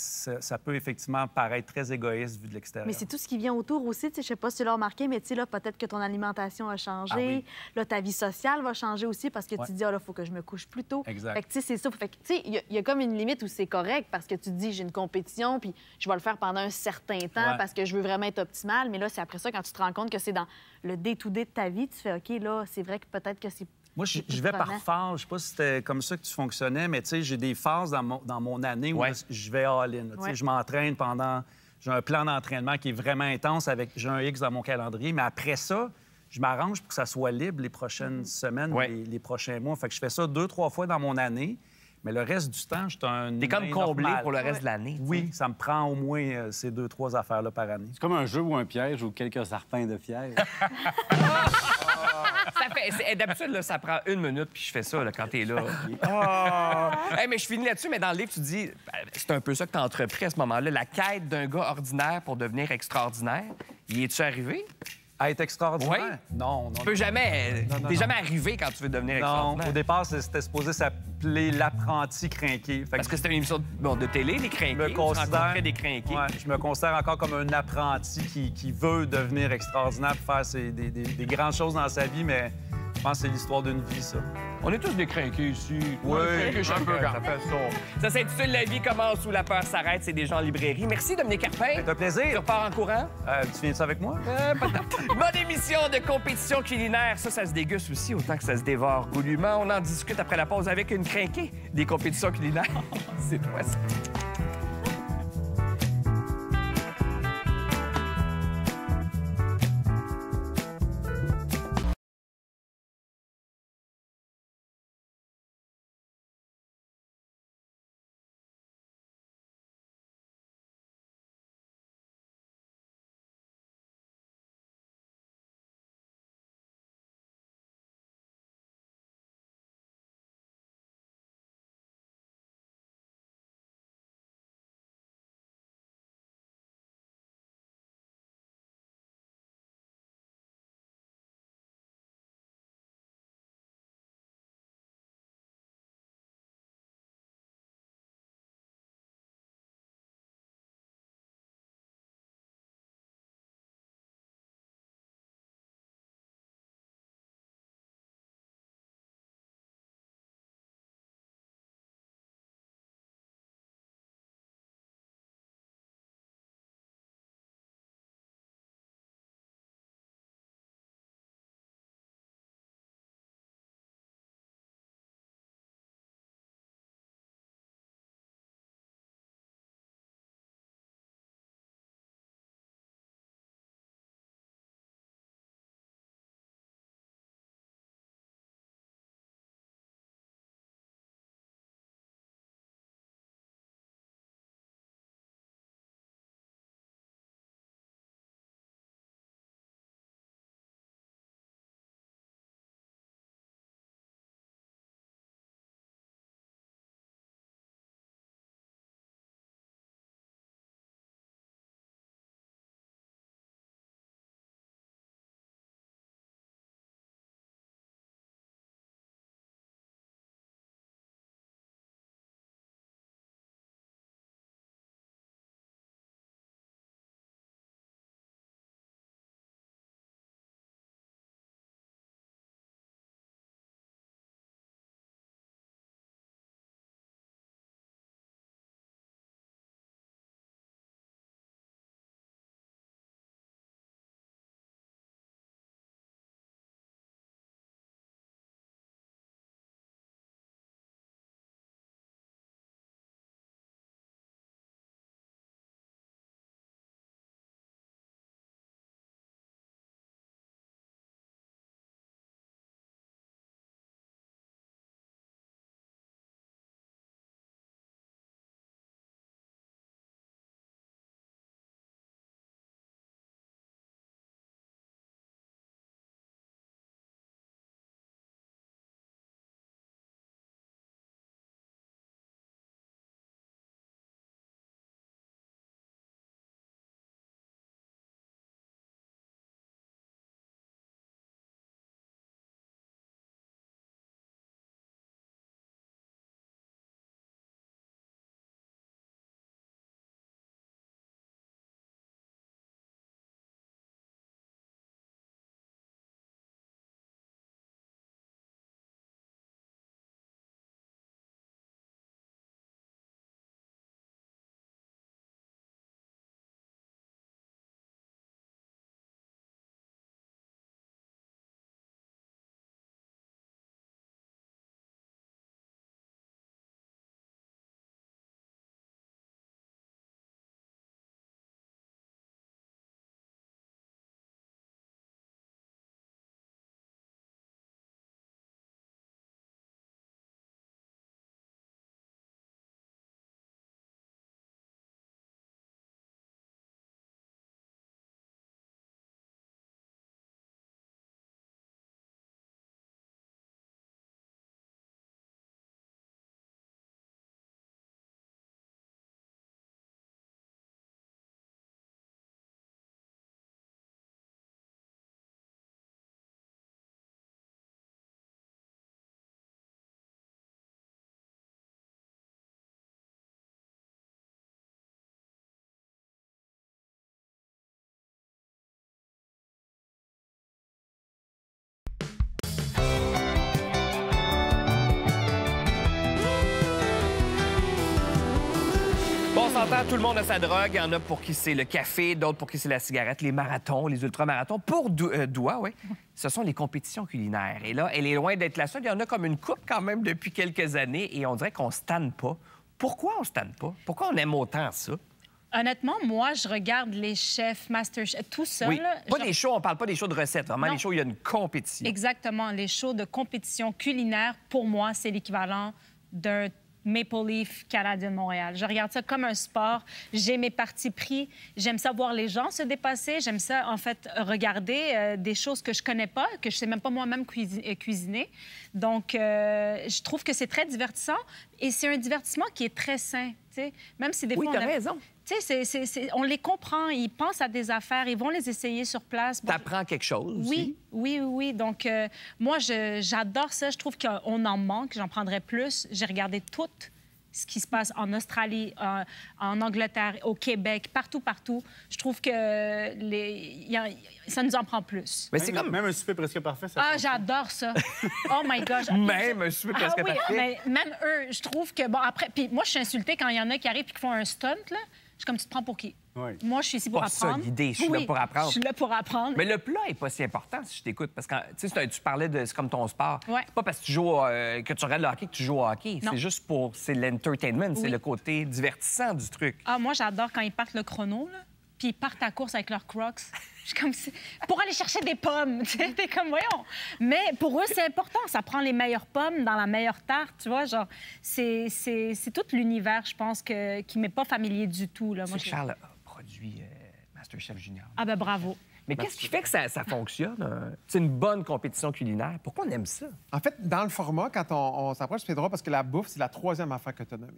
ça peut effectivement paraître très égoïste vu de l'extérieur. Mais c'est tout ce qui vient autour aussi. Je ne sais pas si tu l'as remarqué, mais là, peut-être que ton alimentation a changé. Ah oui. Là, ta vie sociale va changer aussi parce que tu te dis, il faut que je me couche plus tôt. Exact. Fait que, c'est ça. Fait que, il y a comme une limite où c'est correct parce que tu te dis, j'ai une compétition, puis je vais le faire pendant un certain temps parce que je veux vraiment être optimale. Mais là, c'est après ça, quand tu te rends compte que c'est dans le day-to-day de ta vie, tu fais, OK, là, c'est vrai que peut-être que c'est... Moi, je vais par phase. Je sais pas si c'était comme ça que tu fonctionnais, mais tu sais, j'ai des phases dans mon année où je vais all-in. Tu sais, je m'entraîne pendant... J'ai un plan d'entraînement qui est vraiment intense avec... J'ai un X dans mon calendrier, mais après ça, je m'arrange pour que ça soit libre les prochaines semaines, les prochains mois. Fait que je fais ça 2-3 fois dans mon année, mais le reste du temps, je suis un... T'es comme comblé normal. pour le reste de l'année. Oui, ça me prend au moins ces 2-3 affaires-là par année. C'est comme un jeu ou un piège ou quelques serpents de fièvre. D'habitude, là, ça prend 1 minute, puis je fais ça là, quand t'es là. Hey, mais je finis là-dessus, mais dans le livre, tu dis, c'est un peu ça que t'as entrepris à ce moment-là, la quête d'un gars ordinaire pour devenir extraordinaire. Y es-tu arrivé? À être extraordinaire? Oui. Non. Tu peux jamais... T'es jamais arrivé quand tu veux devenir Non, extraordinaire. au départ, c'était supposé s'appeler l'apprenti crinqué. Parce que c'était une émission de télé, les crinqués. Je me considère... des crinqués. Ouais, je me considère encore comme un apprenti qui veut devenir extraordinaire pour faire des grandes choses dans sa vie, mais je pense que c'est l'histoire d'une vie, ça. On est tous des crinqués ici. Oui, Je suis un peu quand fait ça. Ça s'intitule La vie commence où la peur s'arrête. C'est déjà en librairie. Merci, Dominique Carpin. C'est un plaisir. Tu repars en courant? Tu viens ça avec moi? Bonne émission de compétition culinaire. Ça se déguste aussi autant que ça se dévore goulûment. On en discute après la pause avec une crinquée des compétitions culinaires. C'est toi, ça. s'entend, tout le monde a sa drogue. Il y en a pour qui c'est le café, d'autres pour qui c'est la cigarette, les marathons, les ultramarathons. Pour Doua, oui, ce sont les compétitions culinaires. Et là, elle est loin d'être la seule. Il y en a comme une couple quand même depuis quelques années et on dirait qu'on se tanne pas. Pourquoi on se tanne pas? Pourquoi on aime autant ça? Honnêtement, moi, je regarde les chefs, MasterChef, tout seul. Oui. Pas des shows, on parle pas des shows de recettes, vraiment Non. les shows où il y a une compétition. Exactement. Les shows de compétition culinaire, pour moi, c'est l'équivalent d'un Maple Leaf Canadien de Montréal. Je regarde ça comme un sport. J'ai mes partis pris. J'aime ça voir les gens se dépasser. J'aime ça, en fait, regarder des choses que je connais pas, que je sais même pas moi-même cuisiner. Donc, je trouve que c'est très divertissant et c'est un divertissement qui est très sain. T'sais. Même si des Oui, fois, t'as raison. on les comprend, ils pensent à des affaires, ils vont les essayer sur place. Bon, T'apprends quelque chose aussi. oui. Donc, moi, j'adore ça. Je trouve qu'on en manque. J'en prendrais plus. J'ai regardé tout ce qui se passe en Australie, en Angleterre, au Québec, partout. Je trouve que ça nous en prend plus. Mais c'est comme... Même un souper presque parfait, ça Ah, fonctionne. j'adore ça. Oh my gosh. Même un souper presque oui, parfait. mais même eux, je trouve que... Bon, après... Puis moi, je suis insultée quand il y en a qui arrivent et qui font un stunt, là. Je suis comme, tu te prends pour qui? Oui. Moi, je suis ici pour Pas ça, apprendre. l'idée. Je suis là pour apprendre. Je suis là pour apprendre. Mais le plat est pas si important si je t'écoute. Parce que tu parlais de c'est comme ton sport. Ouais. C'est pas parce que tu joues que tu regardes le hockey que tu joues au hockey. Non. C'est juste pour. C'est l'entertainment, c'est Oui. le côté divertissant du truc. Ah, moi, j'adore quand ils partent le chrono, là, puis ils partent à course avec leurs Crocs. Je suis comme... Pour aller chercher des pommes. T'es comme, voyons. Mais pour eux, c'est important. Ça prend les meilleures pommes dans la meilleure tarte, tu vois. Genre, c'est tout l'univers, je pense, qui m'est pas familier du tout. Là. Tu Moi, sais que Charles a produit MasterChef Junior. Ah ben bravo. Mais qu'est-ce qui fait que ça fonctionne? C'est une bonne compétition culinaire. Pourquoi on aime ça? En fait, dans le format, quand on s'approche, c'est drôle parce que la bouffe, c'est la troisième affaire que tu as nommée.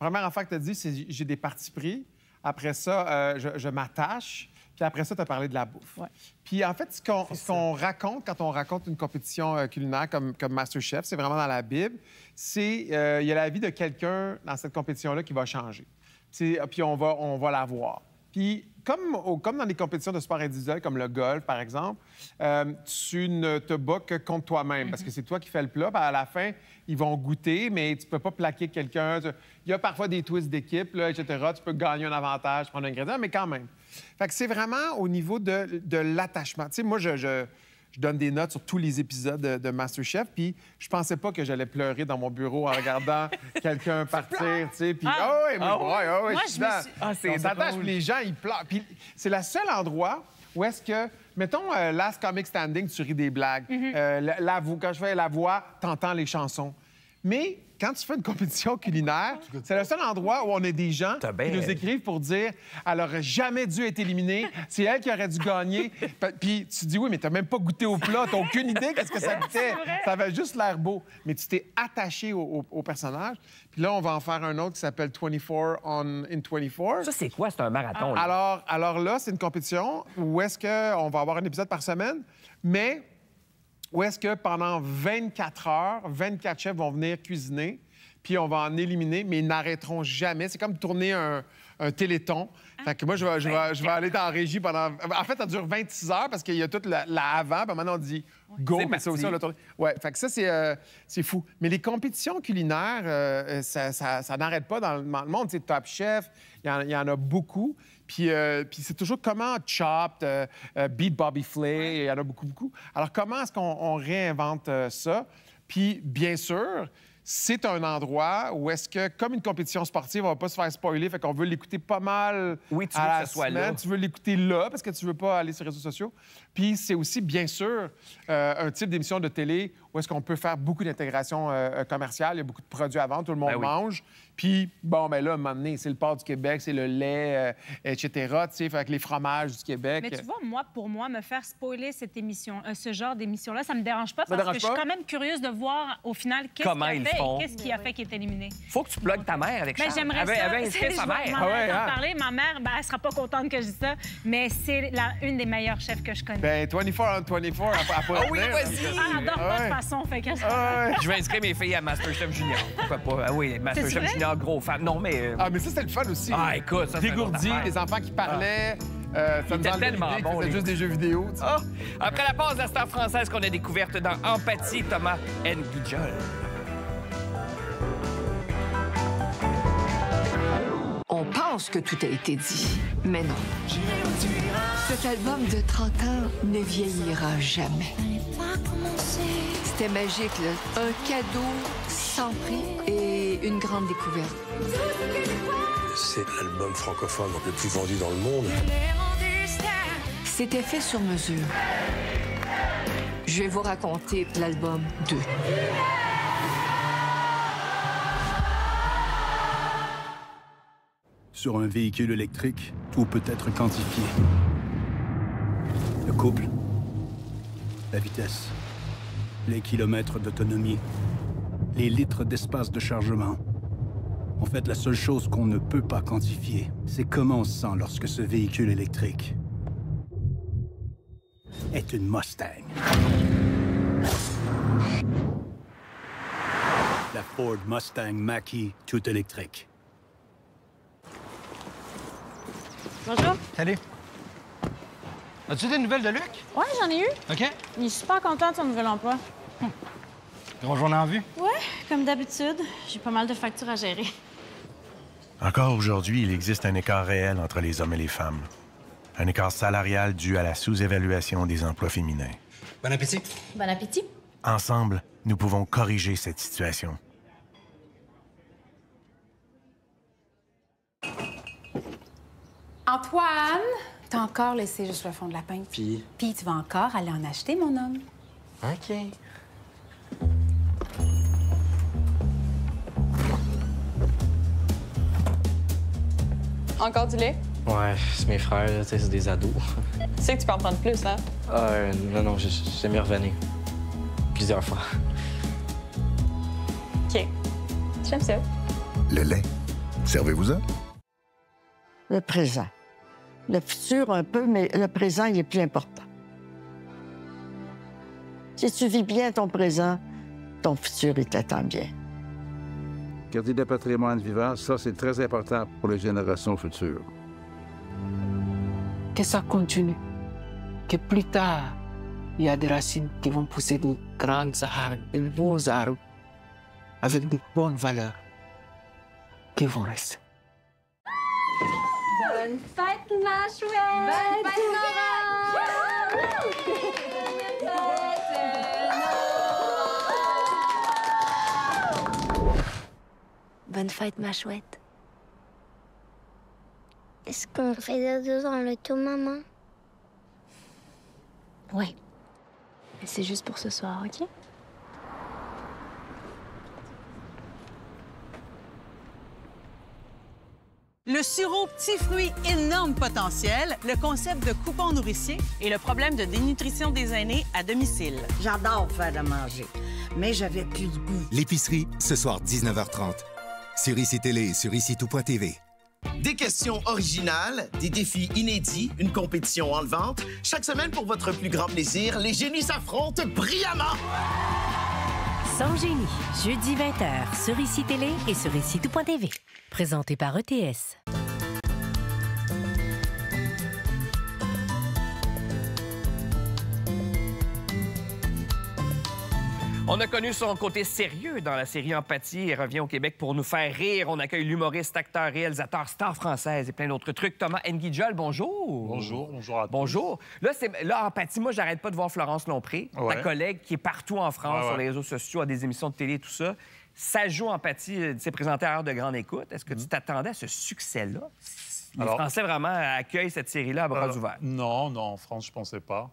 La première affaire que tu as dit, c'est j'ai des partis pris. Après ça, je m'attache. Puis après ça, tu as parlé de la bouffe. Ouais. Puis en fait, ce qu'on raconte quand on raconte une compétition culinaire comme MasterChef, c'est vraiment dans la Bible, c'est il y a la vie de quelqu'un dans cette compétition-là qui va changer. Puis on va la voir. Puis comme dans les compétitions de sport individuel, comme le golf, par exemple, tu ne te bats que contre toi-même parce que c'est toi qui fais le plat. Puis à la fin, ils vont goûter, mais tu peux pas plaquer quelqu'un. Il y a parfois des twists d'équipe, là, etc. Tu peux gagner un avantage, prendre un ingrédient, mais quand même. Fait que c'est vraiment au niveau de l'attachement. Tu sais, moi, je donne des notes sur tous les épisodes de MasterChef, puis je pensais pas que j'allais pleurer dans mon bureau en regardant quelqu'un partir, tu sais, puis Moi, je suis dedans. On s'attache, puis les gens, ils pleurent. Puis c'est le seul endroit où est-ce que, mettons, Last Comic Standing, tu ris des blagues. Quand je fais la voix, t'entends les chansons. Mais quand tu fais une compétition culinaire, c'est le seul endroit où on a des gens qui nous écrivent pour dire « Elle aurait jamais dû être éliminée, c'est elle qui aurait dû gagner. » Puis tu dis « Oui, mais t'as même pas goûté au plat, t'as aucune idée qu'est-ce que ça goûtait. Ça avait juste l'air beau. » Mais tu t'es attaché au personnage. Puis là, on va en faire un autre qui s'appelle 24 in 24. Ça, c'est quoi? C'est un marathon. Là. Alors là, c'est une compétition où est-ce qu'on va avoir un épisode par semaine, mais où est-ce que pendant 24 heures, 24 chefs vont venir cuisiner, puis on va en éliminer, mais ils n'arrêteront jamais. C'est comme tourner un téléthon. Fait que moi, je vais aller dans la régie pendant... En fait, ça dure 26 heures parce qu'il y a tout la avant, puis maintenant, on dit go, mais ça aussi, on l'a tourné. Ouais, fait que ça, c'est fou. Mais les compétitions culinaires, ça n'arrête pas dans le monde. Tu sais, Top Chef, il y en a beaucoup. Puis c'est toujours comment Chopped, Beat Bobby Flay, il y en a beaucoup. Alors, comment est-ce qu'on réinvente ça? Puis, bien sûr, c'est un endroit où est-ce que, comme une compétition sportive, on va pas se faire spoiler, fait qu'on veut l'écouter pas mal oui, tu veux à la que ça soit semaine. là. Tu veux l'écouter là parce que tu veux pas aller sur les réseaux sociaux. Puis c'est aussi, bien sûr, un type d'émission de télé où est-ce qu'on peut faire beaucoup d'intégration commerciale. Il y a beaucoup de produits à vendre, tout le monde mange. Puis, bon, ben là, à un moment donné, c'est le porc du Québec, c'est le lait, etc., tu sais, avec les fromages du Québec. Mais tu vois, pour moi, me faire spoiler cette émission, ce genre d'émission-là, ça me dérange pas parce que je suis quand même curieuse de voir au final qu'est-ce qui a fait qu'il est éliminé. Faut que tu plugues ta mère avec Charles. J'aimerais ça. Elle avait inscrit sa mère. Ma mère parler. Ma mère, ben, elle sera pas contente que je dise ça, mais c'est une des meilleures chefs que je connais. Ben, 24 on 24, après. oui, vas-y! Elle adore pas de toute façon, fait que... Je vais inscrire mes filles à MasterChef Junior. Pourquoi pas? Ah oui, MasterChef Junior, gros fan. Non, mais... Ah, mais ça, c'était le fun aussi. Ah, écoute, ça, c'est dégourdi, une autre les enfants qui parlaient. Ça nous était enlevait tellement l'idée que bon, c'était les- juste des jeux vidéo. Tu sais. Ah! Après la pause, la star française qu'on a découverte dans Empathie, Thomas Nguidjol. On parle pense que tout a été dit, mais non. Cet album de 30 ans ne vieillira jamais. C'était magique, là. Un cadeau sans prix et une grande découverte. C'est l'album francophone le plus vendu dans le monde. C'était fait sur mesure. Je vais vous raconter l'album 2. Sur un véhicule électrique, tout peut être quantifié. Le couple, la vitesse, les kilomètres d'autonomie, les litres d'espace de chargement. En fait, la seule chose qu'on ne peut pas quantifier, c'est comment on se sent lorsque ce véhicule électrique est une Mustang. La Ford Mustang Mach-E tout électrique. Bonjour. Salut. As-tu des nouvelles de Luc? Ouais, j'en ai eu. OK. Il est super content de son nouvel emploi. Grosse journée en vue? Ouais, comme d'habitude. J'ai pas mal de factures à gérer. Encore aujourd'hui, il existe un écart réel entre les hommes et les femmes. Un écart salarial dû à la sous-évaluation des emplois féminins. Bon appétit. Bon appétit. Ensemble, nous pouvons corriger cette situation. Antoine, t'as encore laissé juste le fond de la pinte. Puis tu vas encore aller en acheter, mon homme. OK. Encore du lait? Ouais, c'est mes frères, là, c'est des ados. Tu sais que tu peux en prendre plus, hein? Non, j'ai mis revenir. Plusieurs fois. OK. J'aime ça. Le lait. Servez-vous-en. Le présent. Le futur un peu, mais le présent, il est plus important. Si tu vis bien ton présent, ton futur, il t'attend bien. Garder le patrimoine vivant, ça, c'est très important pour les générations futures. Que ça continue. Que plus tard, il y a des racines qui vont pousser de grandes arbres, de beaux arbres, avec de bonnes valeurs, qui vont rester. Bonne fête, ma chouette! Bonne fête, Bonne fête, ma chouette. Est-ce qu'on fait dodo dans le tout, maman? Ouais. Mais c'est juste pour ce soir, OK? Le sirop Petits Fruits énorme potentiel, le concept de coupon nourricier et le problème de dénutrition des aînés à domicile. J'adore faire à manger, mais j'avais plus de goût. L'épicerie, ce soir 19h30. Sur ICI Télé et sur ICI-tout.tv. Des questions originales, des défis inédits, une compétition enlevante. Chaque semaine, pour votre plus grand plaisir, les génies s'affrontent brillamment. Sans génie, jeudi 20h sur ICI Télé et sur ICI-tout.tv. Présenté par ETS. On a connu son côté sérieux dans la série Empathie. Il revient au Québec pour nous faire rire. On accueille l'humoriste, acteur, réalisateur, star française et plein d'autres trucs. Thomas N'Guidjol, bonjour. Bonjour à tous. Bonjour. Là, Empathie, moi, j'arrête pas de voir Florence Lompré, ta collègue qui est partout en France, sur les réseaux sociaux, à des émissions de télé, tout ça. Ça joue Empathie, c'est présenté à Heure de grande écoute. Est-ce que tu t'attendais à ce succès-là? Les Français vraiment accueillent cette série-là à bras ouverts. Non, en France, je pensais pas.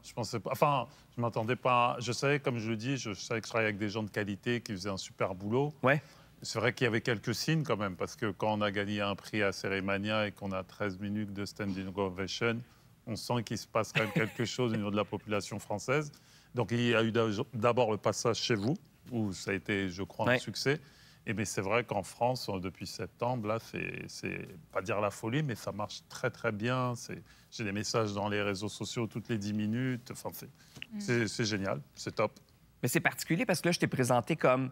Enfin, je m'attendais pas. Je savais, comme je le dis, je savais que je travaillais avec des gens de qualité qui faisaient un super boulot. Ouais. C'est vrai qu'il y avait quelques signes quand même, parce que quand on a gagné un prix à Cérémania et qu'on a 13 minutes de standing ovation, on sent qu'il se passe quand même quelque chose au niveau de la population française. Donc il y a eu d'abord le passage chez vous, où ça a été, je crois, un succès. Mais c'est vrai qu'en France, depuis septembre, là, c'est pas dire la folie, mais ça marche très, très bien. J'ai des messages dans les réseaux sociaux toutes les 10 minutes. Enfin, c'est génial, c'est top. Mais c'est particulier parce que là, je t'ai présenté comme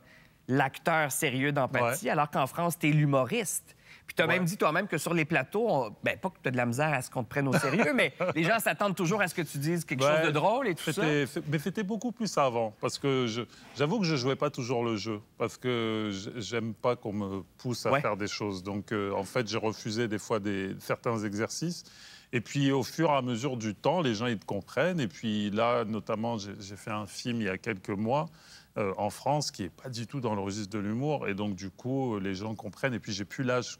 l'acteur sérieux d'Empathie, alors qu'en France, t'es l'humoriste. Puis tu as même dit toi-même que sur les plateaux, pas que tu as de la misère à ce qu'on te prenne au sérieux, mais les gens s'attendent toujours à ce que tu dises quelque chose de drôle et tout ça. Mais c'était beaucoup plus avant, parce que j'avoue que je jouais pas toujours le jeu, parce que j'aime pas qu'on me pousse à faire des choses. Donc, en fait, j'ai refusé des fois certains exercices. Et puis, au fur et à mesure du temps, les gens, ils te comprennent. Et puis là, notamment, j'ai fait un film il y a quelques mois en France qui n'est pas du tout dans le registre de l'humour. Et donc, du coup, les gens comprennent. Et puis, j'ai plus l'âge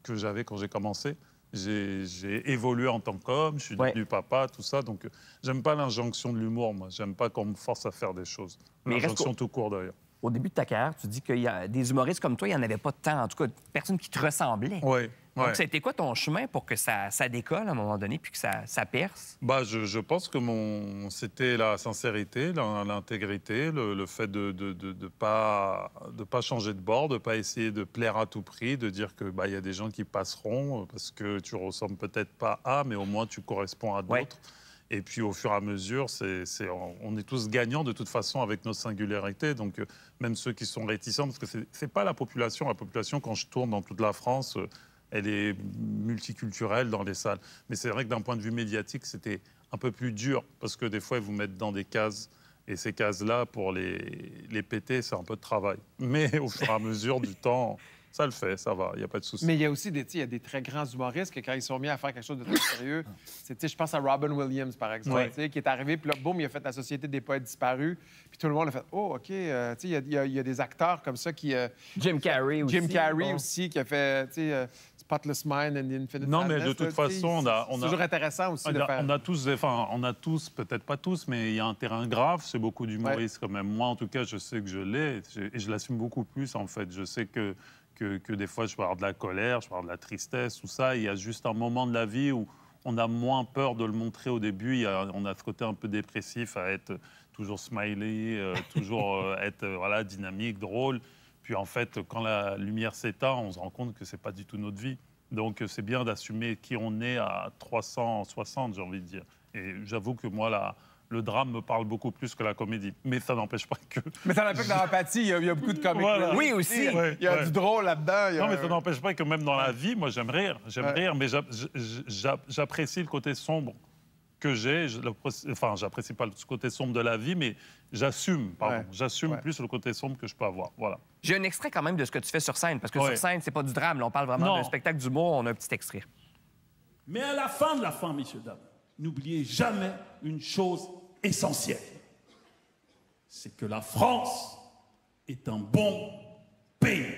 que j'avais quand j'ai commencé. J'ai évolué en tant qu'homme, je suis devenu papa, tout ça. Donc, j'aime pas l'injonction de l'humour, moi. J'aime pas qu'on me force à faire des choses. L'injonction tout court, d'ailleurs. Au début de ta carrière, tu dis qu'il y a des humoristes comme toi, il n'y en avait pas tant. En tout cas, personne qui te ressemblait. Oui. Donc, ça a été quoi ton chemin pour que ça décolle à un moment donné puis que ça perce? Je pense que c'était la sincérité, l'intégrité, le fait de pas changer de bord, de pas essayer de plaire à tout prix, de dire que y a des gens qui passeront parce que tu ressembles peut-être pas à, mais au moins tu corresponds à d'autres. Et puis, au fur et à mesure, on est tous gagnants de toute façon avec nos singularités. Donc, même ceux qui sont réticents, parce que c'est pas la population. La population, quand je tourne dans toute la France, elle est multiculturelle dans les salles. Mais c'est vrai que d'un point de vue médiatique, c'était un peu plus dur, parce que des fois, ils vous mettent dans des cases. Et ces cases-là, pour les péter, c'est un peu de travail. Mais au fur et à mesure du temps... Ça le fait, ça va, il n'y a pas de souci. Mais il y a aussi des très grands humoristes que quand ils sont mis à faire quelque chose de très sérieux, je pense à Robin Williams, par exemple, qui est arrivé, puis là, boum, il a fait la Société des poètes disparus, puis tout le monde a fait « Oh, OK, il y a des acteurs comme ça qui... Jim Carrey aussi. Jim Carrey aussi, qui a fait, Spotless Mind and the Infinite Non, Sadness, mais de toute façon, c'est toujours intéressant aussi de faire... On a tous, peut-être pas tous, mais il y a un terrain grave, c'est beaucoup d'humoristes quand même. Moi, en tout cas, je sais que je l'ai, et je l'assume beaucoup plus, en fait. Je sais que des fois, je peux avoir de la colère, je peux avoir de la tristesse, tout ça. Il y a juste un moment de la vie où on a moins peur de le montrer au début. On a ce côté un peu dépressif à être toujours smiley, toujours être dynamique, drôle. Puis en fait, quand la lumière s'éteint, on se rend compte que c'est pas du tout notre vie. Donc c'est bien d'assumer qui on est à 360, j'ai envie de dire. Et j'avoue que moi, le drame me parle beaucoup plus que la comédie. Mais ça n'empêche pas que... Mais ça n'empêche que dans l'empathie, il y a beaucoup de comédie. Voilà. Oui, aussi. Il y a du drôle là-dedans. Non, mais ça n'empêche pas que même dans la vie, moi, j'aime rire. J'aime rire, mais j'apprécie le côté sombre que j'ai. Enfin, j'apprécie pas le côté sombre de la vie, mais j'assume, pardon. J'assume plus le côté sombre que je peux avoir. Voilà. J'ai un extrait quand même de ce que tu fais sur scène, parce que sur scène, c'est pas du drame. Là, on parle vraiment d'un spectacle d'humour. On a un petit extrait. Mais à la fin de la fin, messieurs, dames, n'oubliez jamais une chose essentiel, c'est que la France est un bon pays.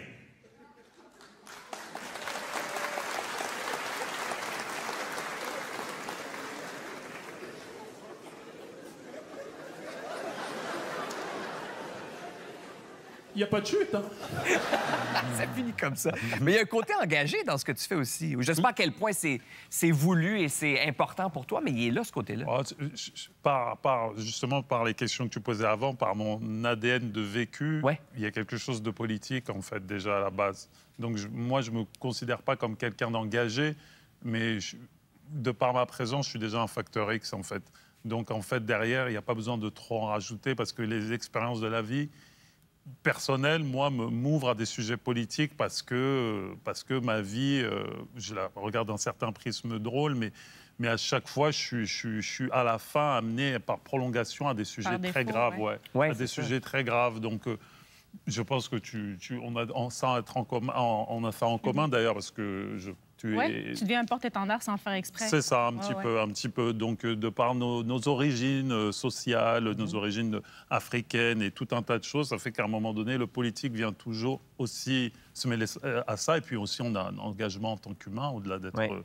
Il n'y a pas de chute, hein? Ça finit comme ça. Mais il y a un côté engagé dans ce que tu fais aussi. Je ne sais pas à quel point c'est voulu et c'est important pour toi, mais il est là, ce côté-là. Justement, par les questions que tu posais avant, par mon ADN de vécu, il y a quelque chose de politique, en fait, déjà à la base. Donc, moi, je ne me considère pas comme quelqu'un d'engagé, mais de par ma présence, je suis déjà un facteur X, en fait. Donc, en fait, derrière, il n'y a pas besoin de trop en rajouter parce que les expériences de la vie... personnel, moi, m'ouvre à des sujets politiques parce que ma vie, je la regarde d'un certain prisme drôle, mais à chaque fois, je suis à la fin amené par prolongation à des sujets très graves. À des sujets très graves. Donc, je pense que on a ça en commun d'ailleurs, parce que tu deviens un porte-étendard sans le faire exprès. C'est ça, un petit peu. Donc, de par nos origines sociales, nos origines africaines et tout un tas de choses, ça fait qu'à un moment donné, le politique vient toujours aussi se mêler à ça. Et puis aussi, on a un engagement en tant qu'humain, au-delà d'être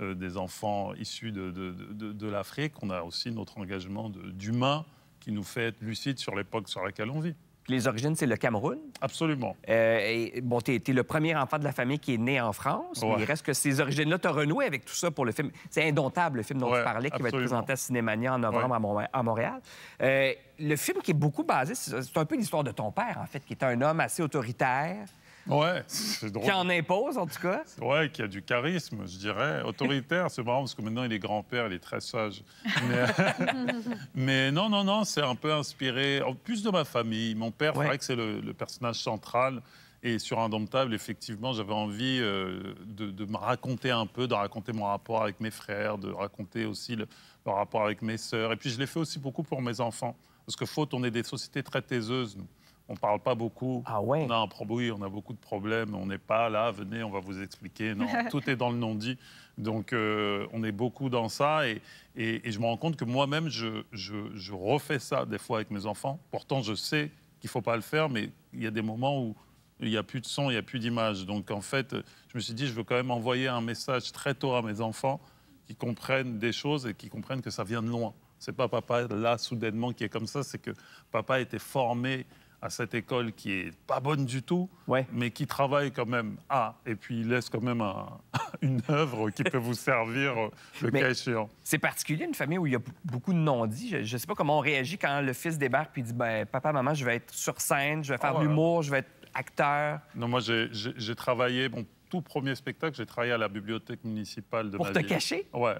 des enfants issus de l'Afrique. On a aussi notre engagement d'humain qui nous fait être lucides sur l'époque sur laquelle on vit. Les origines, c'est le Cameroun. Absolument. Et bon, tu es le premier enfant de la famille qui est né en France. Mais il reste que ces origines-là, tu as renoué avec tout ça pour le film. C'est Indomptable, le film dont tu parlais, qui va être présenté à Cinémania en novembre à Montréal. Le film qui est beaucoup basé, c'est un peu l'histoire de ton père, en fait, qui est un homme assez autoritaire. C'est drôle. Qui en impose, en tout cas. Qui a du charisme, je dirais. Autoritaire, c'est marrant parce que maintenant, il est grand-père, il est très sage. Mais non, c'est un peu inspiré, en plus de ma famille. Mon père, c'est vrai que c'est le personnage central. Et sur Indomptable, effectivement, j'avais envie de me raconter un peu, de raconter mon rapport avec mes frères, de raconter aussi le rapport avec mes sœurs. Et puis, je l'ai fait aussi beaucoup pour mes enfants. Parce que faute, on est des sociétés très taiseuses, nous. On ne parle pas beaucoup. Ah ouais? On a un oui, on a beaucoup de problèmes. On n'est pas là, venez, on va vous expliquer. Non, tout est dans le non-dit. Donc, on est beaucoup dans ça. Et je me rends compte que moi-même, je refais ça des fois avec mes enfants. Pourtant, je sais qu'il ne faut pas le faire, mais il y a des moments où il n'y a plus de son, il n'y a plus d'image. Donc, en fait, je me suis dit, je veux quand même envoyer un message très tôt à mes enfants qui comprennent des choses et qui comprennent que ça vient de loin. Ce n'est pas papa, là, soudainement, qui est comme ça. C'est que papa a été formé à cette école qui est pas bonne du tout, mais qui travaille quand même. Et puis il laisse quand même une œuvre qui peut vous servir le cas échéant. C'est particulier, une famille où il y a beaucoup de non-dits. Je ne sais pas comment on réagit quand le fils débarque puis dit ben, papa, maman, je vais être sur scène, je vais faire de l'humour, je vais être acteur. Non, moi, j'ai travaillé, mon tout premier spectacle, j'ai travaillé à la bibliothèque municipale de ma ville. Pour te cacher? Ouais.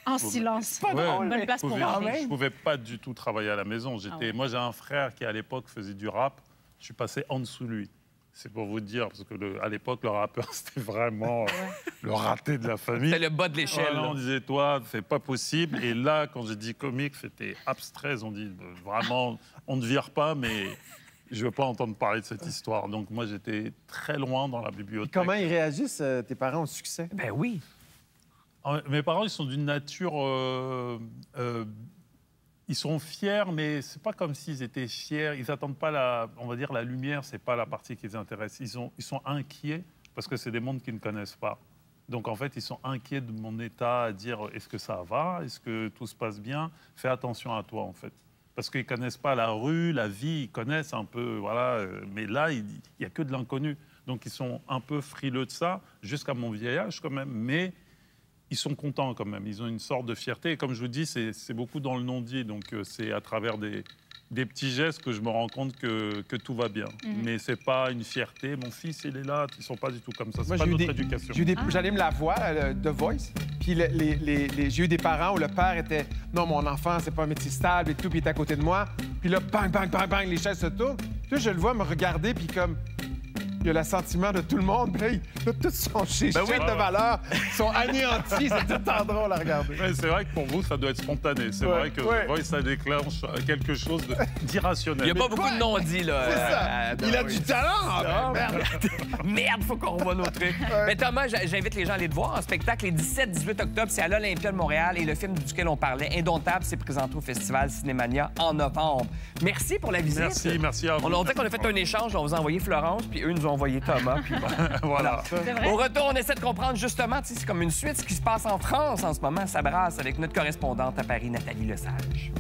En silence. Pas drôle. Bonne place pour Je ne pouvais pas du tout travailler à la maison. Moi, j'ai un frère qui, à l'époque, faisait du rap. Je suis passé en dessous de lui. C'est pour vous dire, parce que à l'époque, le rappeur, c'était vraiment le raté de la famille. C'était le bas de l'échelle. On disait, toi, c'est pas possible. Et là, quand j'ai dit comique, c'était abstrait. On dit, vraiment, on ne vire pas, mais je ne veux pas entendre parler de cette histoire. Donc, moi, j'étais très loin dans la bibliothèque. Et comment ils réagissent, tes parents, au succès? Ben oui. Mes parents, ils sont d'une nature... ils sont fiers, mais c'est pas comme s'ils étaient fiers. Ils n'attendent pas on va dire, la lumière, c'est pas la partie qui les intéresse. Ils sont inquiets parce que c'est des mondes qu'ils ne connaissent pas. Donc, en fait, ils sont inquiets de mon état à dire est-ce que ça va? Est-ce que tout se passe bien? Fais attention à toi, en fait. Parce qu'ils ne connaissent pas la rue, la vie, ils connaissent un peu, voilà. Mais là, il n'y a que de l'inconnu. Donc, ils sont un peu frileux de ça, jusqu'à mon vieil âge, quand même. Mais ils sont contents quand même, ils ont une sorte de fierté. Et comme je vous dis, c'est beaucoup dans le non-dit. Donc c'est à travers des petits gestes que je me rends compte que tout va bien. Mais c'est pas une fierté. Mon fils, il est là. Ils sont pas du tout comme ça. C'est pas notre éducation. J'anime La Voix, The Voice. Puis j'ai eu des parents où le père était « Non, mon enfant, c'est pas un métier stable et tout. » Puis il est à côté de moi. Puis là, bang, bang, bang, bang, les chaises se tournent. Puis là, je le vois me regarder, puis comme... Il y a l'assentiment de tout le monde. Puis là, tous ses chaînes de valeur sont anéantis. C'est tout le temps drôle à regarder. Ouais, c'est vrai que pour vous, ça doit être spontané. C'est vrai que ça déclenche quelque chose d'irrationnel. Il n'y a pas beaucoup de non-dits, là. C'est ça. Il a du talent. Merde. Merde, faut qu'on revoie nos trucs. Mais Thomas, j'invite les gens à aller te voir en spectacle les 17-18 octobre. C'est à l'Olympia de Montréal. Et le film duquel on parlait, Indomptable, c'est présenté au Festival Cinémania en novembre. Merci pour la visite. Merci à vous. On a dit qu'on a fait un échange. On vous a envoyé Florence, puis eux nous ont envoyé Thomas. Puis voilà. Au retour, on essaie de comprendre justement, c'est comme une suite, ce qui se passe en France en ce moment. Ça brasse avec notre correspondante à Paris, Nathalie Lesage.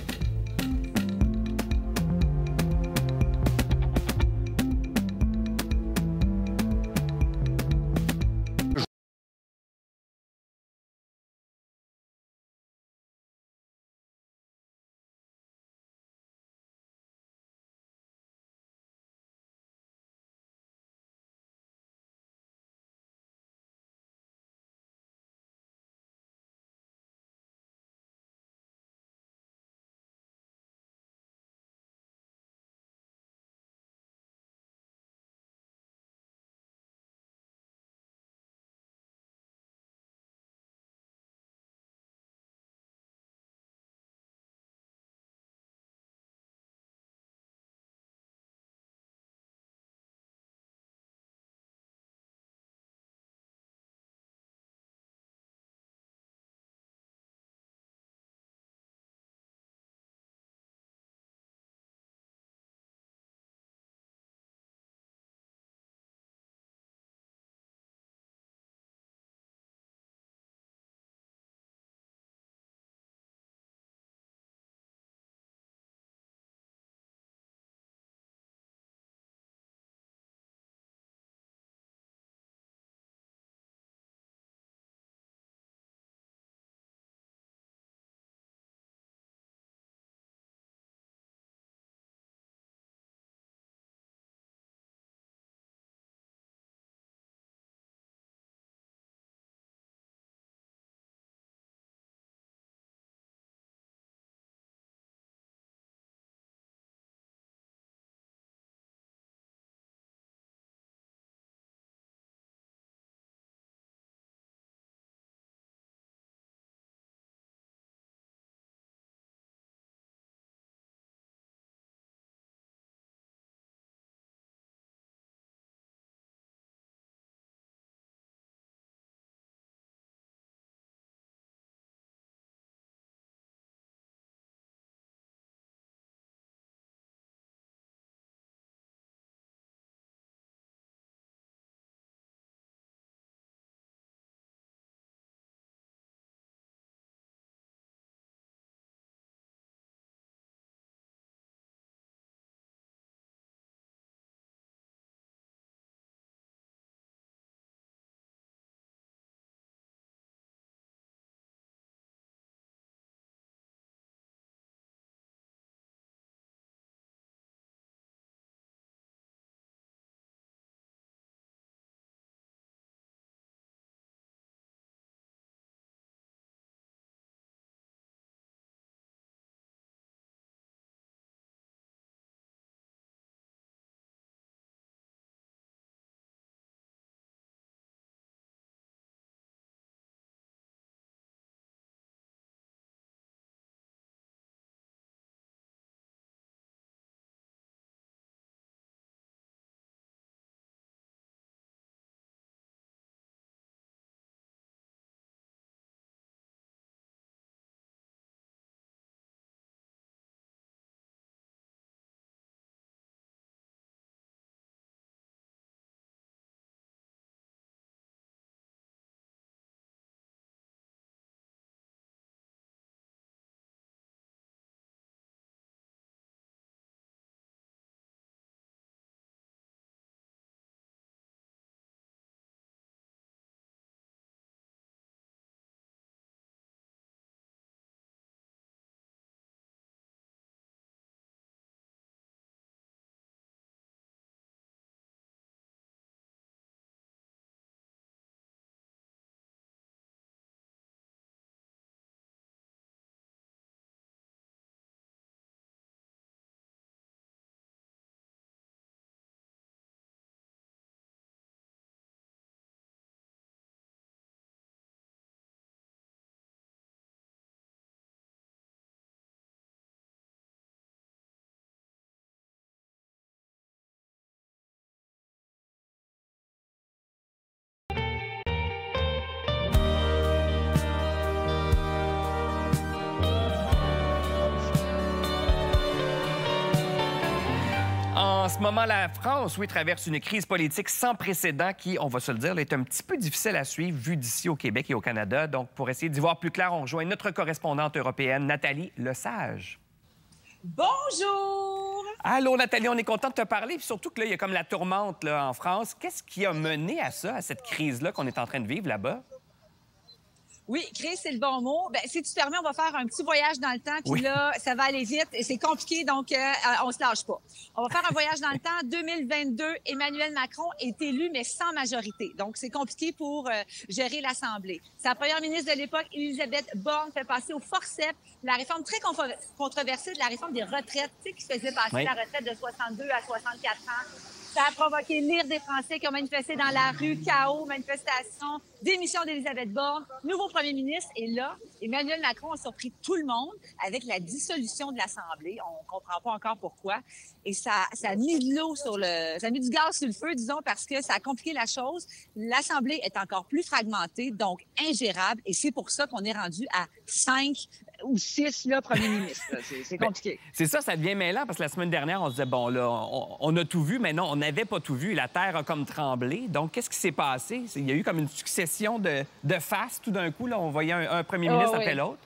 ce moment, la France, oui, traverse une crise politique sans précédent qui, on va se le dire, est un petit peu difficile à suivre vu d'ici au Québec et au Canada. Donc, pour essayer d'y voir plus clair, on rejoint notre correspondante européenne, Nathalie Lesage. Bonjour! Allô, Nathalie, on est content de te parler. Puis surtout que là, il y a comme la tourmente là, en France. Qu'est-ce qui a mené à ça, à cette crise-là qu'on est en train de vivre là-bas? Oui, crise, c'est le bon mot. Bien, si tu permets, on va faire un petit voyage dans le temps. Puis là, ça va aller vite et c'est compliqué, donc on se lâche pas. On va faire un voyage dans le temps. 2022, Emmanuel Macron est élu, mais sans majorité. Donc, c'est compliqué pour gérer l'Assemblée. Sa première ministre de l'époque, Élisabeth Borne, fait passer au forceps la réforme très controversée de la réforme des retraites, tu sais, qui faisait passer la retraite de 62 à 64 ans. Ça a provoqué l'ire des Français qui ont manifesté dans la rue, chaos, manifestation, démission d'Élisabeth Borne, nouveau premier ministre. Et là, Emmanuel Macron a surpris tout le monde avec la dissolution de l'Assemblée. On ne comprend pas encore pourquoi. Et ça a mis de l'eau ça a mis du gaz sur le feu, disons, parce que ça a compliqué la chose. L'Assemblée est encore plus fragmentée, donc ingérable. Et c'est pour ça qu'on est rendu à 5 ou 6 premiers ministres. C'est compliqué. C'est ça, ça devient mêlant parce que la semaine dernière, on se disait, bon, là, on a tout vu, mais non, on n'avait pas tout vu. La Terre a comme tremblé. Donc, qu'est-ce qui s'est passé? Il y a eu comme une succession de faces tout d'un coup. Là, on voyait un premier ministre après l'autre.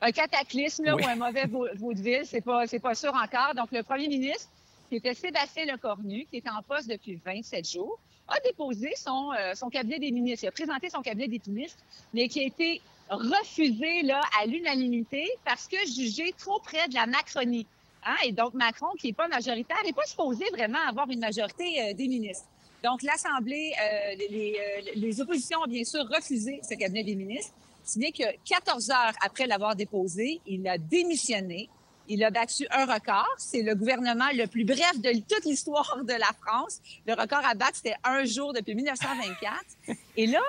Un cataclysme là, ou un mauvais vaudeville, c'est pas sûr encore. Donc, le premier ministre, qui était Sébastien Lecornu, qui est en poste depuis 27 jours, a déposé son cabinet des ministres. Il a présenté son cabinet des ministres, mais qui a été refusé là, à l'unanimité parce que jugé trop près de la Macronie. Hein? Et donc, Macron, qui n'est pas majoritaire, n'est pas supposé vraiment avoir une majorité des ministres. Donc, l'Assemblée, les oppositions ont bien sûr refusé ce cabinet des ministres, si bien que 14 heures après l'avoir déposé, il a démissionné. Il a battu un record. C'est le gouvernement le plus bref de toute l'histoire de la France. Le record à battre, c'était 1 jour depuis 1924. Et là,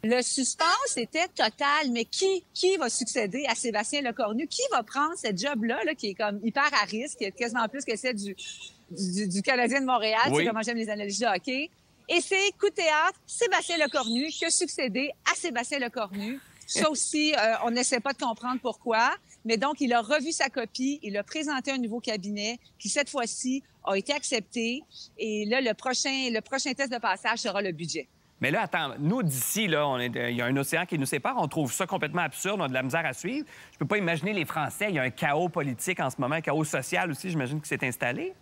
le suspense était total. Mais qui va succéder à Sébastien Lecornu? Qui va prendre cette job-là, là, qui est comme hyper à risque, qui est quasiment plus que celle du Canadien de Montréal, c'est comment j'aime les analogies de hockey. Et c'est, coup de théâtre, Sébastien Lecornu qui a succédé à Sébastien Lecornu. Ça aussi, on n'essaie pas de comprendre pourquoi. Mais donc, il a revu sa copie, il a présenté un nouveau cabinet qui, cette fois-ci, a été accepté. Et là, le prochain test de passage sera le budget. Mais là, attends, nous, d'ici, là, il y a un océan qui nous sépare. On trouve ça complètement absurde. On a de la misère à suivre. Je peux pas imaginer les Français. Il y a un chaos politique en ce moment, un chaos social aussi, j'imagine, qui s'est installé.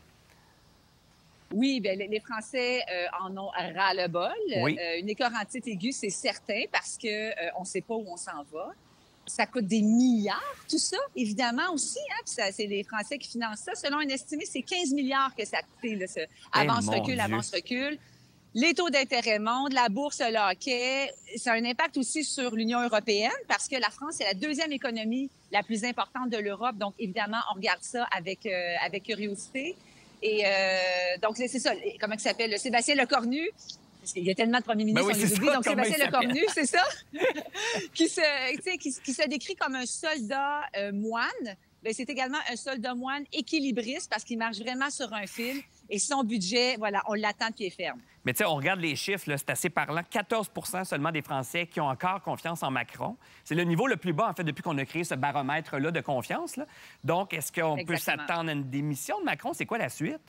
Oui, bien, les Français en ont ras-le-bol. Oui. Une écorantite aiguë, c'est certain, parce que on ne sait pas où on s'en va. Ça coûte des milliards, tout ça, évidemment aussi. Hein? Puis c'est les Français qui financent ça. Selon un estimé, c'est 15 milliards que ça a coûté, là, ce avance-recul. Les taux d'intérêt montent, la bourse le hockey. Ça a un impact aussi sur l'Union européenne parce que la France est la deuxième économie la plus importante de l'Europe. Donc, évidemment, on regarde ça avec curiosité. Et donc, c'est ça. Comment il s'appelle? Sébastien Lecornu. Il y a tellement de premiers ministres, on les oublie. Donc, Sébastien Lecornu, c'est ça? qui se décrit comme un soldat moine. Bien, c'est également un soldat moine équilibriste parce qu'il marche vraiment sur un fil. Et son budget, voilà, on l'attend de pied ferme. Mais tu sais, on regarde les chiffres, c'est assez parlant. 14 seulement des Français qui ont encore confiance en Macron. C'est le niveau le plus bas, en fait, depuis qu'on a créé ce baromètre-là de confiance. Là. Donc, est-ce qu'on peut s'attendre à une démission de Macron? C'est quoi la suite?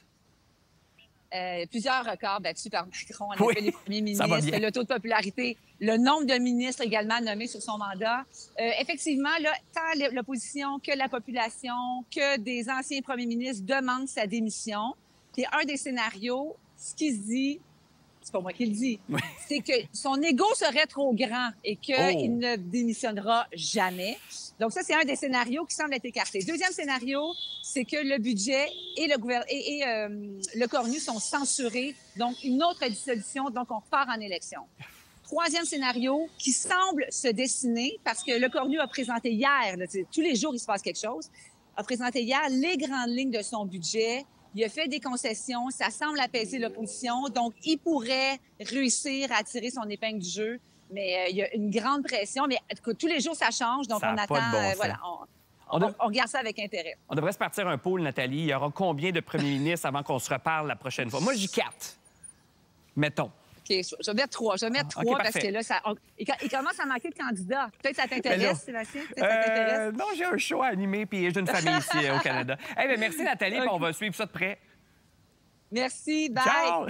Plusieurs records battus par Macron. On a fait les premiers ministres, le taux de popularité, le nombre de ministres également nommés sur son mandat. Effectivement, là, tant l'opposition que la population, que des anciens premiers ministres demandent sa démission. Puis un des scénarios, ce qui se dit, c'est pas moi qui le dis, c'est que son ego serait trop grand et qu'il ne démissionnera jamais. Donc ça, c'est un des scénarios qui semble être écarté. Deuxième scénario, c'est que le budget et Lecornu sont censurés, donc une autre dissolution, donc on repart en élection. Troisième scénario qui semble se dessiner, parce que Lecornu a présenté hier, là, tous les jours il se passe quelque chose, a présenté hier les grandes lignes de son budget. Il a fait des concessions, ça semble apaiser l'opposition, donc il pourrait réussir à tirer son épingle du jeu, mais il y a une grande pression. Mais tous les jours, ça change, donc on attend, on regarde ça avec intérêt. On devrait se partir un pool, Nathalie. Il y aura combien de premiers ministres avant qu'on se reparle la prochaine fois? Moi, je dis 4. Mettons. OK, je vais mettre 3. Parce que là, il commence à manquer de candidats. Peut-être ça t'intéresse, Sébastien? Non, j'ai un show à animer puis j'ai une famille ici au Canada. Hey, bien, merci, Nathalie, puis on va suivre ça de près. Merci, bye. Ciao!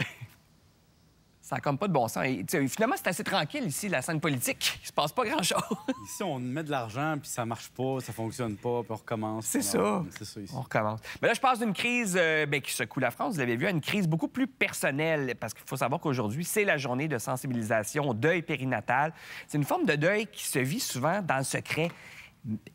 Ça n'a comme pas de bon sens. Et, finalement, c'est assez tranquille ici, la scène politique. Il se passe pas grand-chose. Ici, on met de l'argent, puis ça marche pas, ça fonctionne pas, puis on recommence. C'est ça. C'est ça ici. On recommence. Mais là, je passe d'une crise qui secoue la France, vous l'avez vu, à une crise beaucoup plus personnelle. Parce qu'il faut savoir qu'aujourd'hui, c'est la journée de sensibilisation au deuil périnatal. C'est une forme de deuil qui se vit souvent dans le secret.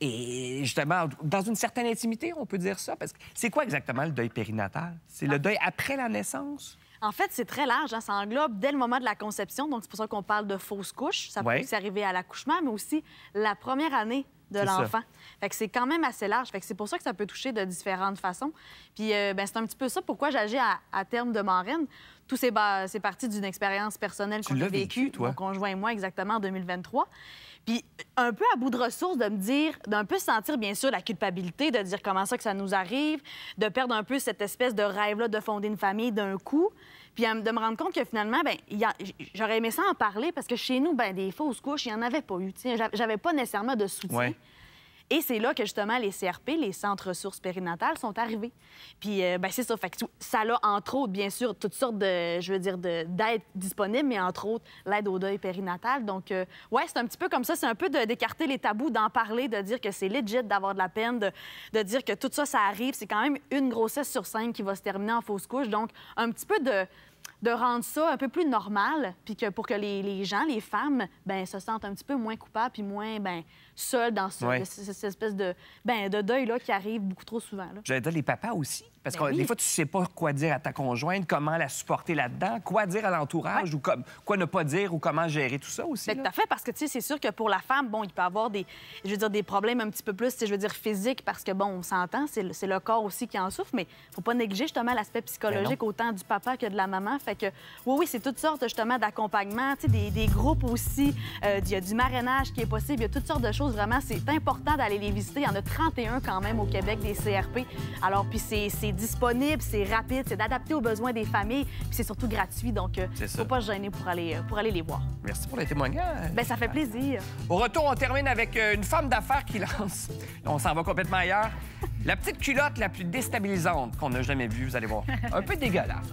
Et justement, dans une certaine intimité, on peut dire ça. Parce que c'est quoi exactement le deuil périnatal? C'est le deuil après la naissance? En fait, c'est très large. Hein? Ça englobe dès le moment de la conception. Donc, c'est pour ça qu'on parle de fausse couche. Ça peut aussi arriver à l'accouchement, mais aussi la première année de l'enfant. Fait que c'est quand même assez large. Fait que c'est pour ça que ça peut toucher de différentes façons. Puis, c'est un petit peu ça pourquoi j'agis à terme de marraine. Tout c'est parti d'une expérience personnelle qu'on a vécue, mon conjoint et moi, exactement en 2023. Puis, un peu à bout de ressources, de me dire, d'un peu sentir, bien sûr, la culpabilité, de dire comment ça que ça nous arrive, de perdre un peu cette espèce de rêve-là de fonder une famille d'un coup, puis de me rendre compte que finalement, j'aurais aimé ça en parler parce que chez nous, des fausses couches, il n'y en avait pas eu. J'avais pas nécessairement de soutien. Ouais. Et c'est là que, justement, les CRP, les centres ressources périnatales, sont arrivés. Puis, c'est ça. Fait que ça a, entre autres, bien sûr, toutes sortes d'aides disponibles, mais entre autres, l'aide au deuil périnatal. Donc, c'est un petit peu comme ça. C'est un peu d'écarter les tabous, d'en parler, de dire que c'est legit d'avoir de la peine, de dire que tout ça, ça arrive. C'est quand même une grossesse sur 5 qui va se terminer en fausse couche. Donc, un petit peu de rendre ça un peu plus normal, puis que pour que les gens, les femmes, se sentent un petit peu moins coupables puis moins seuls dans cette espèce de deuil-là qui arrive beaucoup trop souvent. J'allais dire les papas aussi, parce que des fois, tu sais pas quoi dire à ta conjointe, comment la supporter là-dedans, quoi dire à l'entourage, ou quoi ne pas dire, ou comment gérer tout ça aussi. Tout à fait, parce que c'est sûr que pour la femme, il peut y avoir des problèmes un petit peu plus, physiques, parce que, on s'entend, c'est le corps aussi qui en souffre, mais il faut pas négliger justement l'aspect psychologique autant du papa que de la maman. Fait que, oui, c'est toutes sortes justement d'accompagnement, des groupes aussi, il y a du marrainage qui est possible, il y a toutes sortes de choses. Vraiment, c'est important d'aller les visiter. Il y en a 31 quand même au Québec, des CRP. Alors, puis c'est disponible, c'est rapide, c'est adapté aux besoins des familles, puis c'est surtout gratuit. Donc, faut pas se gêner pour aller les voir. Merci pour les témoignages. Ça fait plaisir. Au retour, on termine avec une femme d'affaires qui lance... On s'en va complètement ailleurs. La petite culotte la plus déstabilisante qu'on n'a jamais vue, vous allez voir. Un peu dégueulasse.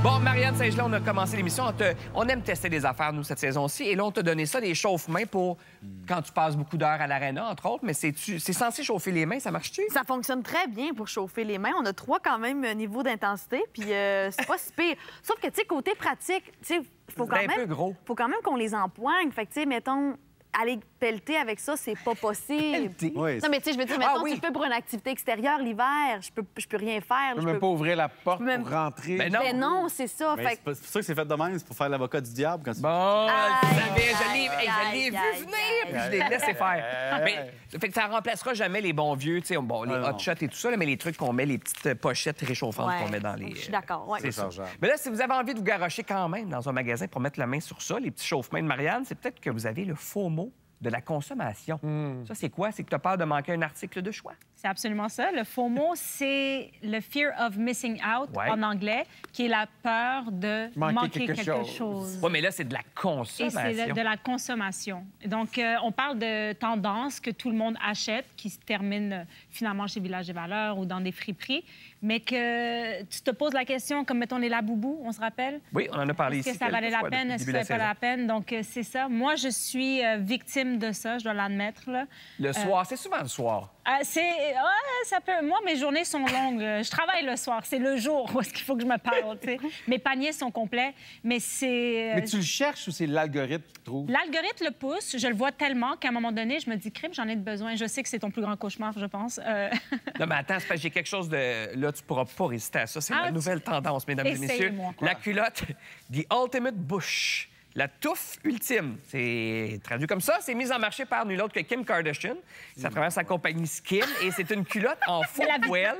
Bon, Marianne Saint-Gelais, on a commencé l'émission. On aime tester des affaires, nous, cette saison-ci. Et là, on t'a donné ça, des chauffe-mains pour quand tu passes beaucoup d'heures à l'aréna, entre autres. Mais c'est censé chauffer les mains, ça marche-tu? Ça fonctionne très bien pour chauffer les mains. On a 3 quand même niveaux d'intensité, puis c'est pas si pire. Sauf que, tu sais, côté pratique, tu sais, faut quand même qu'on les empoigne. Fait que, tu sais, mettons, aller pelleter avec ça, c'est pas possible. Oui. Non, mais tu sais, je veux dire, mettons, tu le fais pour une activité extérieure l'hiver, je peux rien faire. Tu peux même pas ouvrir la porte pour rentrer. Ben non, c'est ça. C'est pour ça que c'est fait de même, c'est pour faire l'avocat du diable. Quand bon, je l'ai vu venir, puis je l'ai laissé faire. Mais, fait que ça remplacera jamais les bons vieux, tu sais, bon, les hot shots et tout ça, là, mais les trucs qu'on met, les petites pochettes réchauffantes qu'on met dans les... Je suis d'accord, oui. C'est ça. Mais là, si vous avez envie de vous garrocher quand même dans un magasin pour mettre la main sur ça, les petits chauffe-mains de Marianne, c'est peut-être que vous avez le faux mot de la consommation. Ça, c'est quoi? C'est que tu as peur de manquer un article de choix. C'est absolument ça. Le faux mot, c'est le fear of missing out en anglais, qui est la peur de manquer quelque chose. Oui, mais là, c'est de la consommation. Et c'est de la consommation. Donc, on parle de tendances que tout le monde achète, qui se terminent finalement chez Village des Valeurs ou dans des friperies, mais que tu te poses la question, comme mettons les Laboubou, on se rappelle? Oui, on en a parlé ici. Est-ce que ça valait la peine? Est-ce que ça valait pas la peine? Donc, c'est ça. Moi, je suis victime de ça, je dois l'admettre. Le soir, c'est souvent le soir. Ça peut. Moi, mes journées sont longues. Je travaille le soir. C'est le jour où est-ce qu'il faut que je me parle. T'sais. Mes paniers sont complets, mais c'est... Mais tu le cherches ou c'est l'algorithme qui trouve? L'algorithme le pousse. Je le vois tellement qu'à un moment donné, je me dis, crime, j'en ai besoin. Je sais que c'est ton plus grand cauchemar, je pense. Non, mais attends, c'est parce que j'ai quelque chose de... Là, tu pourras pas résister à ça. C'est la nouvelle tendance, mesdames et messieurs. La culotte, The Ultimate Bush. La touffe ultime. C'est traduit comme ça. C'est mis en marché par nul autre que Kim Kardashian. Ça traverse sa compagnie Skin et c'est une culotte en faux poêle.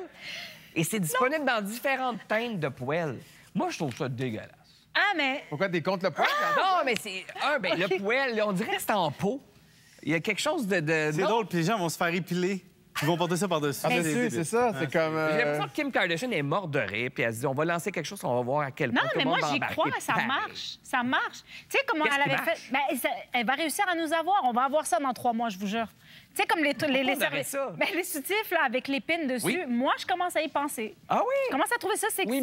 Et c'est disponible dans différentes teintes de poêle. Moi, je trouve ça dégueulasse. Ah, mais... Pourquoi t'es contre le poêle? Non, mais c'est... le poêle, on dirait que c'est en peau. Il y a quelque chose de... C'est drôle, puis les gens vont se faire épiler. Ils vont porter ça par-dessus. C'est ça, c'est comme... J'ai l'impression que Kim Kardashian est morte de rire, puis elle se dit, on va lancer quelque chose, on va voir à quel point tout le monde va embarquer. Non, mais moi, j'y crois, ça marche. Ça marche. Tu sais comment elle avait fait... elle va réussir à nous avoir. On va avoir ça dans 3 mois, je vous jure. Tu sais, comme les soutifs là, avec les pins dessus, moi, je commence à y penser. Ah oui? Je commence à trouver ça sexy.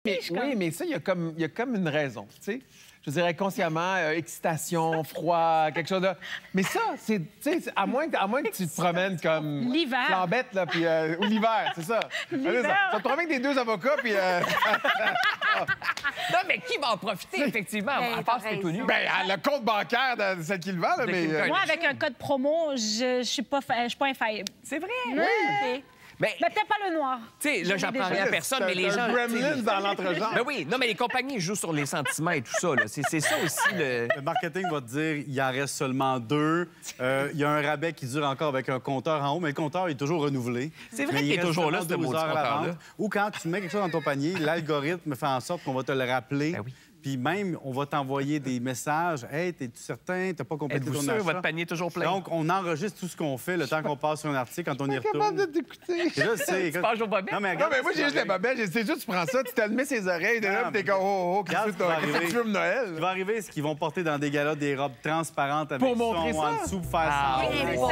Oui, mais ça, il y a comme une raison, tu sais. Je dirais consciemment, excitation, froid, quelque chose de... Mais ça, c'est, tu sais, à moins que tu te promènes comme... L'hiver. Flambette, là, puis... ou l'hiver, c'est ça. L'hiver. Ça te promène avec des 2 avocats, puis... Non, mais qui va en profiter, effectivement, à part si t'es tout nu? Ben, le compte bancaire de celle qui le vend, là, mais... Moi, avec un code promo, je suis pas infaillible. C'est vrai? Oui. Mais peut-être pas le noir. Tu sais, là, j'en prends rien à personne, mais les gens... gremlin dans l'entrejambe. Ben oui, non, mais les compagnies jouent sur les sentiments et tout ça, là. C'est ça aussi, Le marketing va te dire, il en reste seulement 2. Il y a un rabais qui dure encore avec un compteur en haut, mais le compteur est toujours renouvelé. C'est vrai qu'il est toujours là, ce beau compteur-là. Ou quand tu mets quelque chose dans ton panier, l'algorithme fait en sorte qu'on va te le rappeler. Ben oui. Puis même, on va t'envoyer des messages. « Hey, t'es-tu certain? T'as pas complété ton achat? » Votre panier est toujours plein? Donc, on enregistre tout ce qu'on fait le temps qu'on passe sur un article quand on y retourne. Je suis capable de t'écouter. Je sais. Tu penses aux bobines? Non, mais moi, j'ai juste les bobines. C'est juste, tu prends ça, tu te le mets ses oreilles, puis t'es comme, oh, qu'est-ce que tu fumes Noël? Ce qui va arriver, c'est qu'ils vont porter dans des galas des robes transparentes avec pour montrer son ça? en dessous pour faire ça. C'est ça,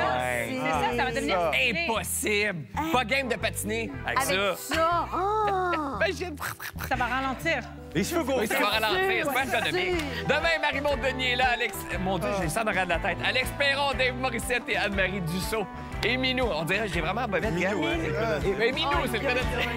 ça va devenir... Impossible! Pas game de patiner avec ça. Imagine! Ça va ralentir. Les cheveux courts. Oui, ça va ralentir. C'est pas une économie. Demain, Marie-Maud Denis est là. Mon Dieu, j'ai ça dans de la tête. Alex Perron, Dave Morissette et Anne-Marie Dussault. Et Minou. On dirait, j'ai vraiment bobette. Minou, Minou, c'est le cas de dire.